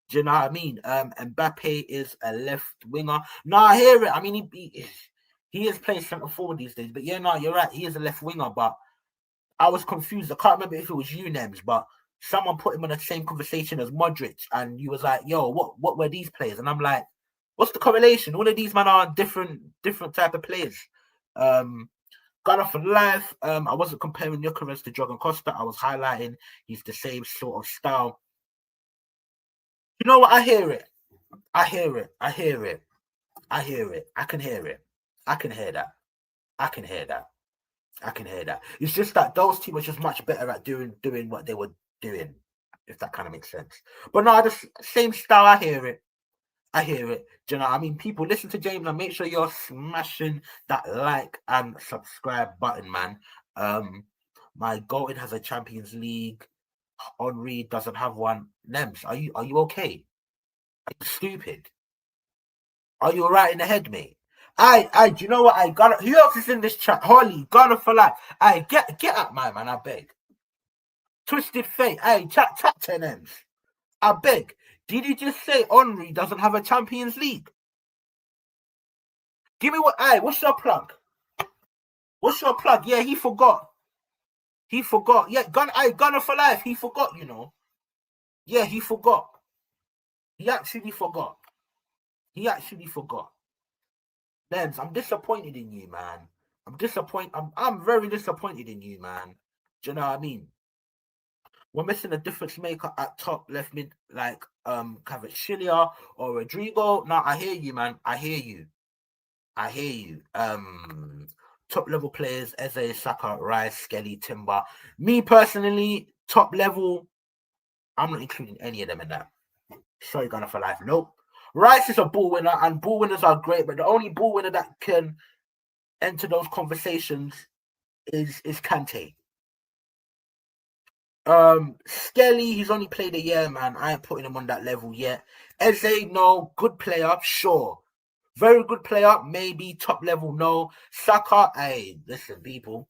Do you know what I mean? Mbappe is a left winger. No, I hear it. I mean, he is playing centre forward these days. But yeah, no, you're right. He is a left winger. But I was confused. I can't remember if it was you, Nems, but someone put him on the same conversation as Modric, and you was like, "Yo, what were these players?" And I'm like, "What's the correlation? All of these men are different type of players." Gunner for life. I wasn't comparing Gyökeres to Jordan Costa. I was highlighting he's the same sort of style. You know what? I hear it. I can hear it. I can hear that. It's just that those teams were just much better at doing what they were doing, if that kind of makes sense. But no, the same style. I hear it. Do you know what I mean? People, listen to James and make sure you're smashing that like and subscribe button, man. My goal has a Champions League. Henri doesn't have one. Nems, are you okay? Are you stupid? Are you alright in the head, mate? Do you know what? Who else is in this chat? Holly, Ghana for life. Get at my man, I beg. Twisted Fate. Chat to Nems. I beg. Did you just say Henri doesn't have a Champions League? Give me what's your plug? Yeah, he forgot. Yeah, Gunner for life. He forgot, you know. Yeah, he forgot. He actually forgot. Lens, I'm disappointed in you, man. I'm very disappointed in you, man. Do you know what I mean? We're missing a difference maker at top left mid, like Cavacilia or Rodrigo. No, I hear you, man. I hear you. top level players, Eze, Saka, Rice, Skelly, Timber. Me personally, top level, I'm not including any of them in that. Sorry, Gunner for life. Nope. Rice is a ball winner, and ball winners are great, but the only ball winner that can enter those conversations is Kante. Skelly, he's only played a year, man. I ain't putting him on that level yet. Eze, no. Good player, sure. Very good player, maybe. Top level, no. Saka, hey, listen, people.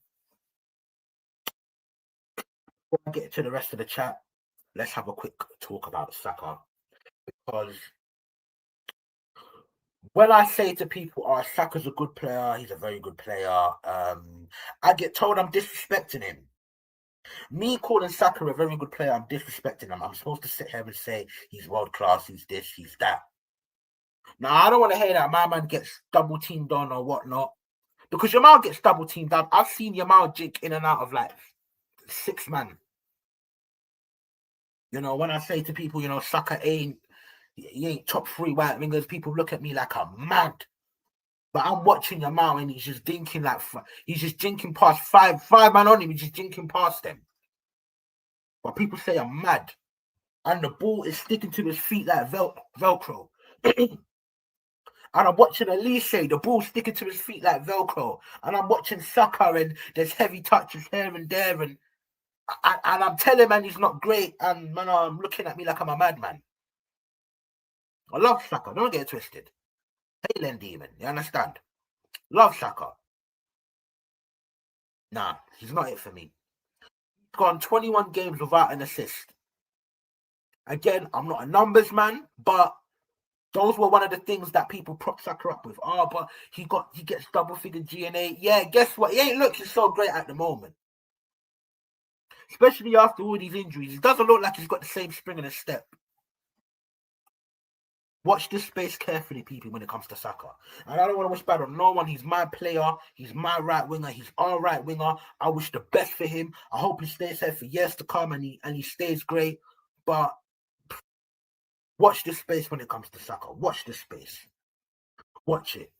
Before I get to the rest of the chat, let's have a quick talk about Saka. Because when I say to people, oh, Saka's a good player, he's a very good player, I get told I'm disrespecting him. Me calling Saka a very good player, I'm disrespecting him. I'm supposed to sit here and say he's world class, he's this, he's that. Now, I don't want to hear that my man gets double teamed on or whatnot. Because Yamal gets double teamed on. I've seen Yamal jink in and out of like 6 man. You know, when I say to people, you know, Saka he ain't top 3 white wingers, people look at me like I'm mad. But I'm watching Yamal and he's just dinking like he's just jinking past five man on him. He's just jinking past them. But people say I'm mad, and the ball is sticking to his feet like Velcro. And I'm watching Elise, the ball sticking to his feet like Velcro. And I'm watching Saka, and there's heavy touches here and there, and I'm telling man he's not great, and man, I'm looking at me like I'm a madman. I love Saka. Don't get it twisted. Halen demon, you understand? Love Saka. Nah, he's not it for me. He's gone 21 games without an assist. Again, I'm not a numbers man, but those were one of the things that people prop Saka up with. Oh, but he gets double-figure GNA. Yeah, guess what? He ain't looking so great at the moment. Especially after all these injuries. It doesn't look like he's got the same spring in his step. Watch this space carefully, people, when it comes to Saka. And I don't want to wish bad on no one. He's my player. He's my right winger. He's our right winger. I wish the best for him. I hope he stays here for years to come and he stays great. But watch this space when it comes to Saka. Watch this space. Watch it.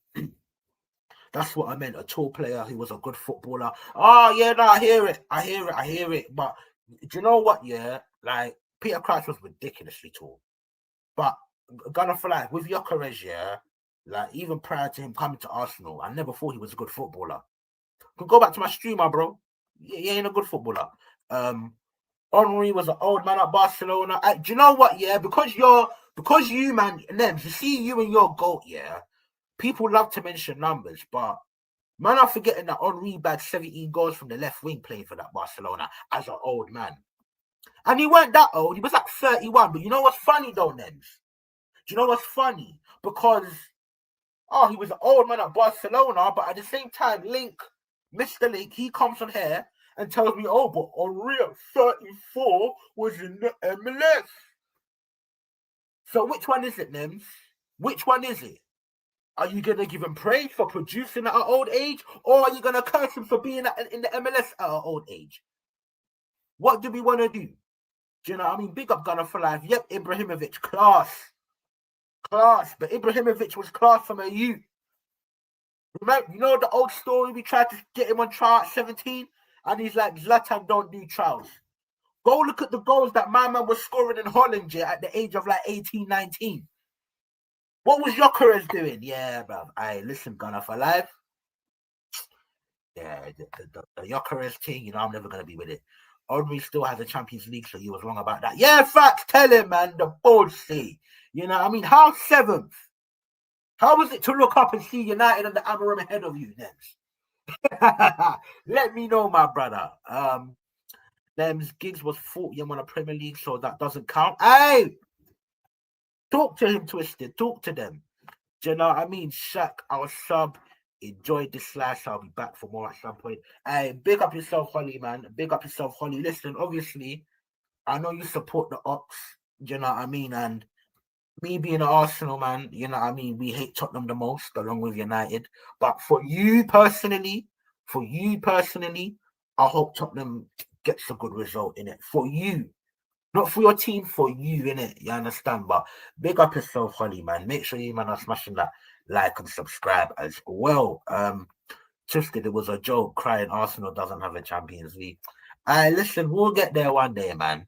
That's what I meant. A tall player who was a good footballer. Oh, yeah, no, I hear it. But do you know what, yeah? Like, Peter Crouch was ridiculously tall. But Gunner for life, with Gyökeres, yeah, like, even prior to him coming to Arsenal, I never thought he was a good footballer. Could go back to my streamer, bro. He ain't a good footballer. Henry was an old man at Barcelona. Do you know what, yeah? Because you, man, Nems, you see you and your GOAT, yeah? People love to mention numbers, but man, I'm forgetting that Henry bagged 17 goals from the left wing playing for that Barcelona as an old man. And he weren't that old. He was like 31. But you know what's funny, though, Nems? Do you know what's funny? Because, he was an old man at Barcelona, but at the same time, Mr. Link, he comes on here and tells me, but Henry at 34 was in the MLS. So which one is it, Nems? Which one is it? Are you going to give him praise for producing at an old age? Or are you going to curse him for being in the MLS at an old age? What do we want to do? Do you know what I mean? Big up Gunner for life. Yep, Ibrahimovic, class. But Ibrahimovic was class from a youth. Remember, you know the old story? We tried to get him on trial at 17, and he's like, Zlatan don't do trials. Go look at the goals that my man was scoring in Holland at the age of like 18, 19. What was Gyökeres doing? Yeah, bruv. Listen, Gunner for life. Yeah, the Gyökeres thing, you know, I'm never going to be with it. Henry still has a Champions League, so you was wrong about that. Yeah, facts. Tell him, man. The board see. You know, I mean, how 7th? How was it to look up and see United and the Amarim ahead of you, Nems? Let me know, my brother. Nems, Giggs was 40 and won a Premier League, so that doesn't count. Hey! Talk to him, Twisted. Talk to them. Do you know what I mean? Shaq, our sub. Enjoyed this slash. I'll be back for more at some point. Hey, big up yourself, Holly, man. Big up yourself, Holly. Listen, obviously, I know you support the Ox. Do you know what I mean? And me being an Arsenal man, you know what I mean? We hate Tottenham the most, along with United. But for you personally, I hope Tottenham gets a good result in it. For you. Not for your team, for you, innit? You understand? But big up yourself, Holly, man. Make sure you, man, are smashing that like and subscribe as well. Twisted, it was a joke crying Arsenal doesn't have a Champions League. Listen, we'll get there one day, man.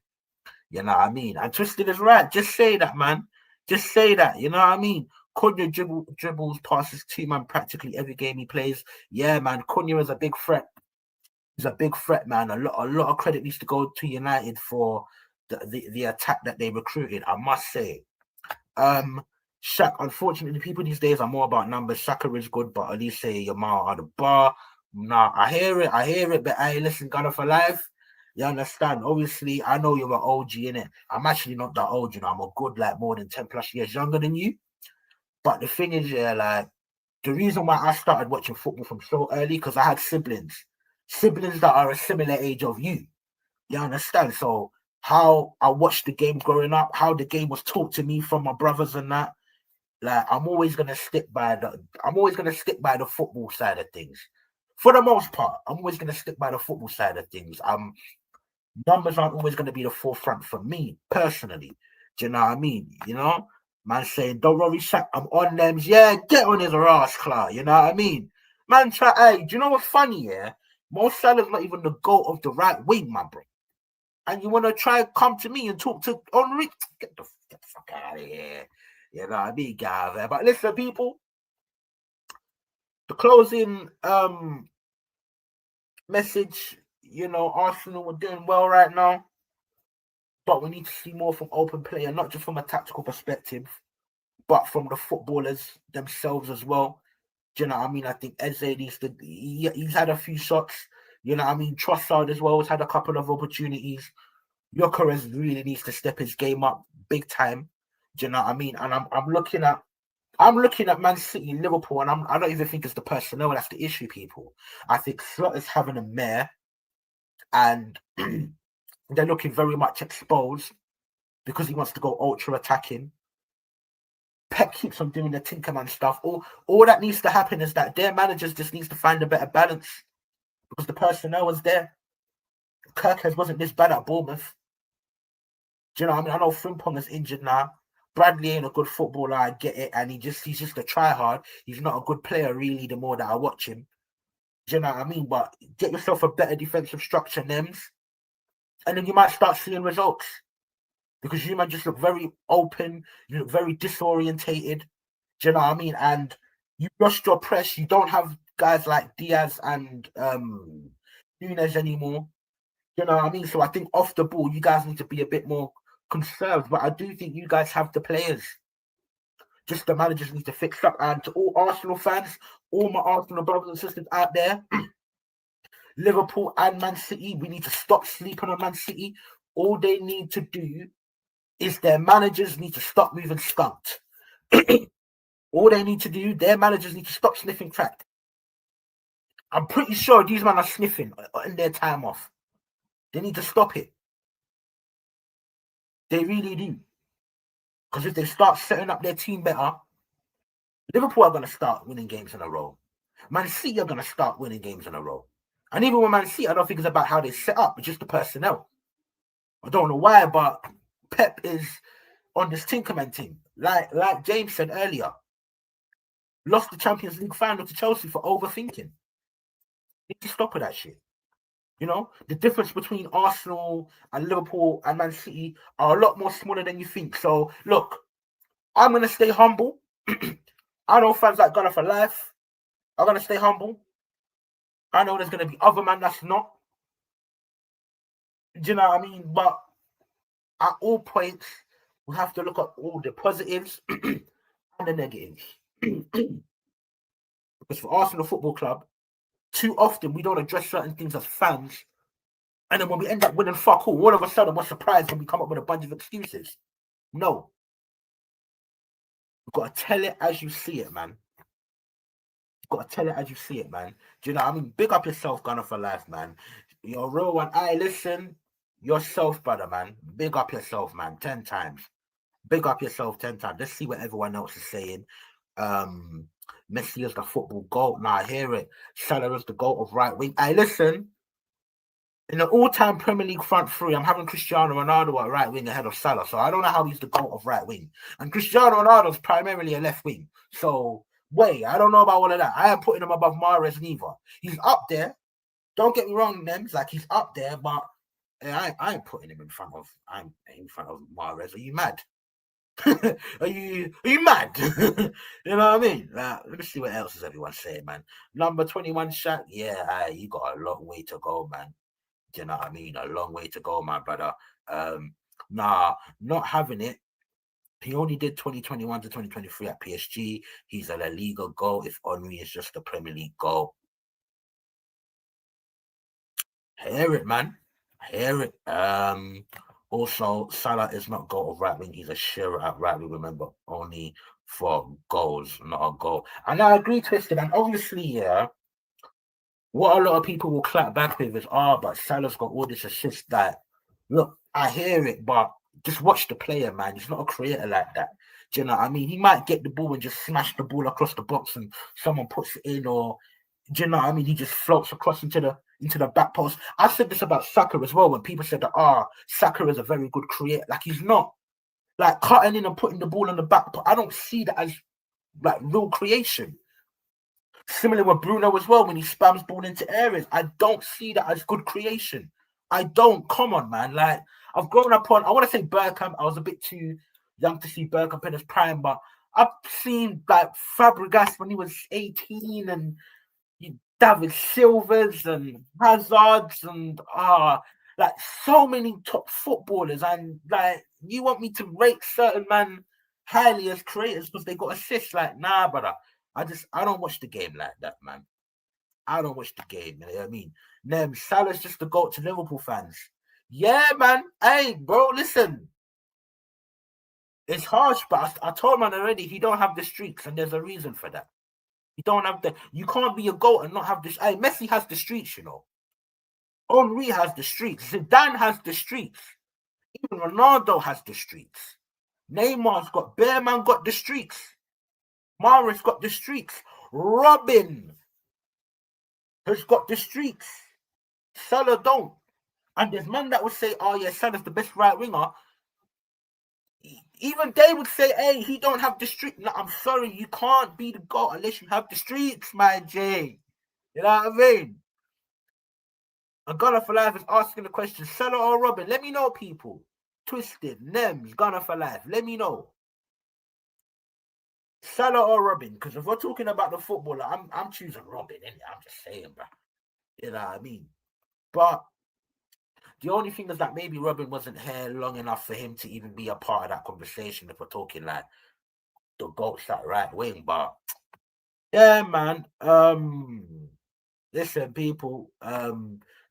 You know what I mean? And Twisted is right. Just say that, man. Just say that. You know what I mean? Cunha dribbles past his team, man, practically every game he plays. Yeah, man. Cunha is a big threat. He's a big threat, man. A lot of credit needs to go to United for the attack that they recruited, I must say. Shaq, unfortunately, people these days are more about numbers. Shaka is good, but at least say Yamal are the bar. Nah, I hear it, but hey, listen, Gunner for life. You understand? Obviously, I know you're an OG in it. I'm actually not that old, you know. I'm a good, like, more than 10 plus years younger than you. But the thing is, yeah, like, the reason why I started watching football from so early, because I had siblings that are a similar age of you. You understand? So how I watched the game growing up, how the game was taught to me from my brothers and that, like, I'm always gonna stick by the football side of things. For the most part, I'm always gonna stick by the football side of things. Numbers aren't always gonna be the forefront for me personally. Do you know what I mean? You know, man saying, "Don't worry, Shaq, I'm on them." Yeah, get on his ass, Clark. You know what I mean? Man, try. Hey, do you know what's funny? Yeah, Mo Salah's not even the goal of the right wing, my bro. And you want to try and come to me and talk to Henri? Get the fuck out of here. You know what I mean, guys? But listen, people, the closing message, you know, Arsenal are doing well right now, but we need to see more from open play, and not just from a tactical perspective, but from the footballers themselves as well. Do you know what I mean? I think Eze needs to, he's had a few shots. You know what I mean? Trossard as well has had a couple of opportunities. Gyökeres really needs to step his game up big time. Do you know what I mean? And I'm looking at Man City and Liverpool, and I don't even think it's the personnel that's the issue, people. I think Slot is having a mare, and they're looking very much exposed because he wants to go ultra attacking. Pep keeps on doing the Tinkerman stuff. All that needs to happen is that their managers just needs to find a better balance, because the personnel was there. Kirkhead wasn't this bad at Bournemouth. Do you know what I mean? I know Frimpong is injured now. Bradley ain't a good footballer, I get it, and he's just a try-hard. He's not a good player, really, the more that I watch him. Do you know what I mean? But get yourself a better defensive structure, Nems, and then you might start seeing results. Because you might just look very open, you look very disorientated. Do you know what I mean? And you lost your press. You don't have guys like Diaz and Nunes anymore. You know what I mean? So I think off the ball, you guys need to be a bit more conserved. But I do think you guys have the players. Just the managers need to fix up. And to all Arsenal fans, all my Arsenal brothers and sisters out there, Liverpool and Man City, we need to stop sleeping on Man City. All they need to do is their managers need to stop moving skunked. All they need to do, their managers need to stop sniffing crack. I'm pretty sure these men are sniffing in their time off. They need to stop it. They really do. Because if they start setting up their team better, Liverpool are going to start winning games in a row. Man City are going to start winning games in a row. And even with Man City, I don't think it's about how they set up, but just the personnel. I don't know why, but Pep is on this Tinkerman team. Like James said earlier, lost the Champions League final to Chelsea for overthinking. Need to stop with that shit. You know, the difference between Arsenal and Liverpool and Man City are a lot more smaller than you think. So, look, I'm going to stay humble. I know fans like Gunner for life are going to stay humble. I know there's going to be other men that's not. Do you know what I mean? But at all points, we have to look at all the positives and the negatives. Because for Arsenal Football Club, too often we don't address certain things as fans. And then when we end up winning fuck all of a sudden we're surprised when we come up with a bunch of excuses. No. You've got to tell it as you see it, man. You've got to tell it as you see it, man. Do you know what I mean? Big up yourself, Gunner for life, man. You're a real one. Listen, yourself, brother, man. Big up yourself, man. 10 times. Big up yourself 10 times. Let's see what everyone else is saying. Messi is the football GOAT. Now I hear it. Salah is the GOAT of right wing. Listen. In the all-time Premier League front three, I'm having Cristiano Ronaldo at right wing ahead of Salah. So I don't know how he's the GOAT of right wing. And Cristiano Ronaldo is primarily a left wing. So Wait, I don't know about all of that. I am putting him above Mahrez neither. He's up there. Don't get me wrong, Nems. Like he's up there, but I ain't putting him in front of. I'm in front of Mahrez. Are you mad? are you mad? You know what I mean? Let me see what else is everyone saying, man. Number 21 Shaq. Yeah, you got a long way to go, man. Do you know what I mean? A long way to go, my brother. Nah, not having it. He only did 2021 to 2023 at PSG. He's a La Liga goal. If Henry is just a Premier League goal. Hear it, man. Hear it. Also, Salah is not goal of right wing. He's a shearer at right wing. Remember, only for goals, not a goal. And I agree, Twisted. And obviously, yeah, what a lot of people will clap back with is, but Salah's got all this assist. That look, I hear it, but just watch the player, man. He's not a creator like that. Do you know what I mean? He might get the ball and just smash the ball across the box and someone puts it in, or do you know what I mean? He just floats across into the back post. I said this about Saka as well when people said that Saka is a very good creator. Like he's not. Like cutting in and putting the ball on the back post. I don't see that as like real creation. Similar with Bruno as well when he spams ball into areas. I don't see that as good creation. I don't. Come on, man. Like I've grown up on. I want to say Bergkamp. I was a bit too young to see Bergkamp in his prime, but I've seen like Fabregas when he was 18 and David Silvers and Hazards and like so many top footballers, and like you want me to rate certain man highly as creators because they got assists. Like, nah, brother. I don't watch the game like that, man. I don't watch the game. You know what I mean? Salah's just the GOAT to Liverpool fans. Yeah, man. Hey, bro, listen. It's harsh, but I told man already he don't have the streaks, and there's a reason for that. You don't have you can't be a GOAT and not have this. Hey, Messi has the streaks, you know. Henry has the streaks. Zidane has the streaks. Even Ronaldo has the streaks. Neymar's got Bearman got the streaks. Mahrez got the streaks. Robin has got the streaks. Salah don't. And there's men that would say, oh yeah, Salah's the best right winger. Even they would say, hey, he don't have the streaks. No, I'm sorry, you can't be the GOAT unless you have the streaks, my J. You know what I mean? A Gunner for Life is asking the question, Salah or Robin? Let me know, people. Twisted, Nems, Gunner for Life. Let me know. Salah or Robin? Because if we're talking about the footballer, I'm choosing Robin. I'm just saying, bro. You know what I mean? But the only thing is that maybe Robin wasn't here long enough for him to even be a part of that conversation if we're talking like the GOATs at right wing. But yeah, man. Listen, people.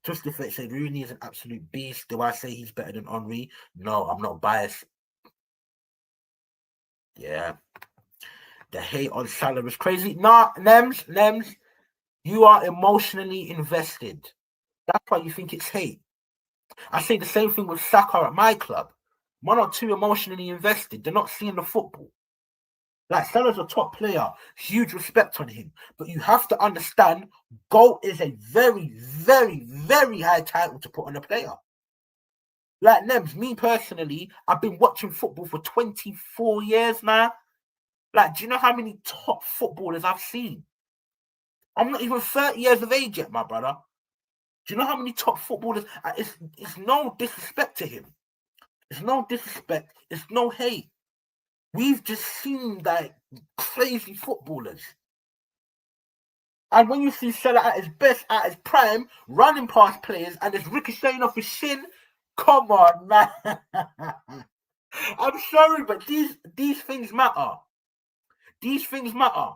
Twisted Fate said Rooney is an absolute beast. Do I say he's better than Henry? No, I'm not biased. Yeah. The hate on Salah is crazy. Nah, Nems, you are emotionally invested. That's why you think it's hate. I say the same thing with Saka at my club. Man are too emotionally invested. They're not seeing the football. Like Salah's a top player, huge respect on him. But you have to understand, GOAT is a very, very, very high title to put on a player. Like Nems, me personally, I've been watching football for 24 years now. Like, do you know how many top footballers I've seen? I'm not even 30 years of age yet, my brother. Do you know how many top footballers? It's no disrespect to him. It's no disrespect. It's no hate. We've just seen like crazy footballers. And when you see Salah at his best, at his prime, running past players and it's ricocheting off his shin, come on, man. I'm sorry, but these things matter. These things matter.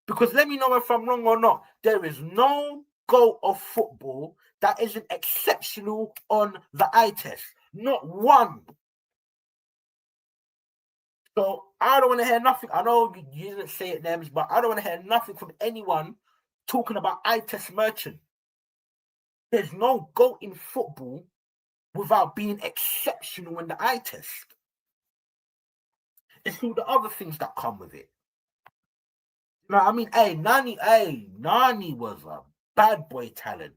Because let me know if I'm wrong or not. There is no goal of football that isn't exceptional on the eye test. Not one. So I don't want to hear nothing. I know you didn't say it, Nems, but I don't want to hear nothing from anyone talking about eye test merchant. There's no goal in football without being exceptional in the eye test. It's all the other things that come with it. You know what I mean? Nani was a bad boy talent.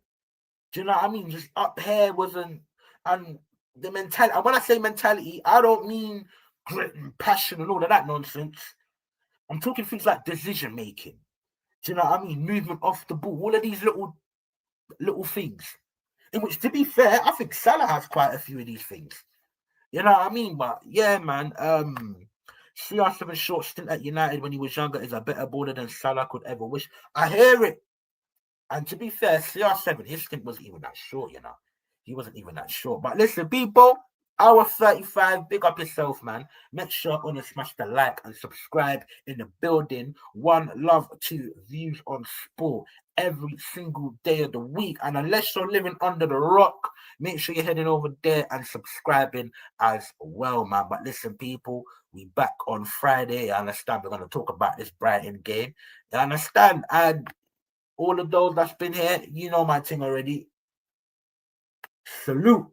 Do you know what I mean? Just up here wasn't, and the mentality. And when I say mentality, I don't mean grit and passion and all of that nonsense. I'm talking things like decision making. Do you know what I mean? Movement off the ball. All of these little things. In which, to be fair, I think Salah has quite a few of these things. You know what I mean? But yeah, man. CR7 short stint at United when he was younger is a better baller than Salah could ever wish. I hear it. And to be fair, CR7, his stint wasn't even that short, you know. He wasn't even that short. But listen, people, hour 35, big up yourself, man. Make sure to smash the like and subscribe in the building. One love to Views on Sport every single day of the week. And unless you're living under the rock, make sure you're heading over there and subscribing as well, man. But listen, people, we back on Friday. I understand we're going to talk about this Brighton game. You understand? And all of those that's been here, you know my thing already. Salute.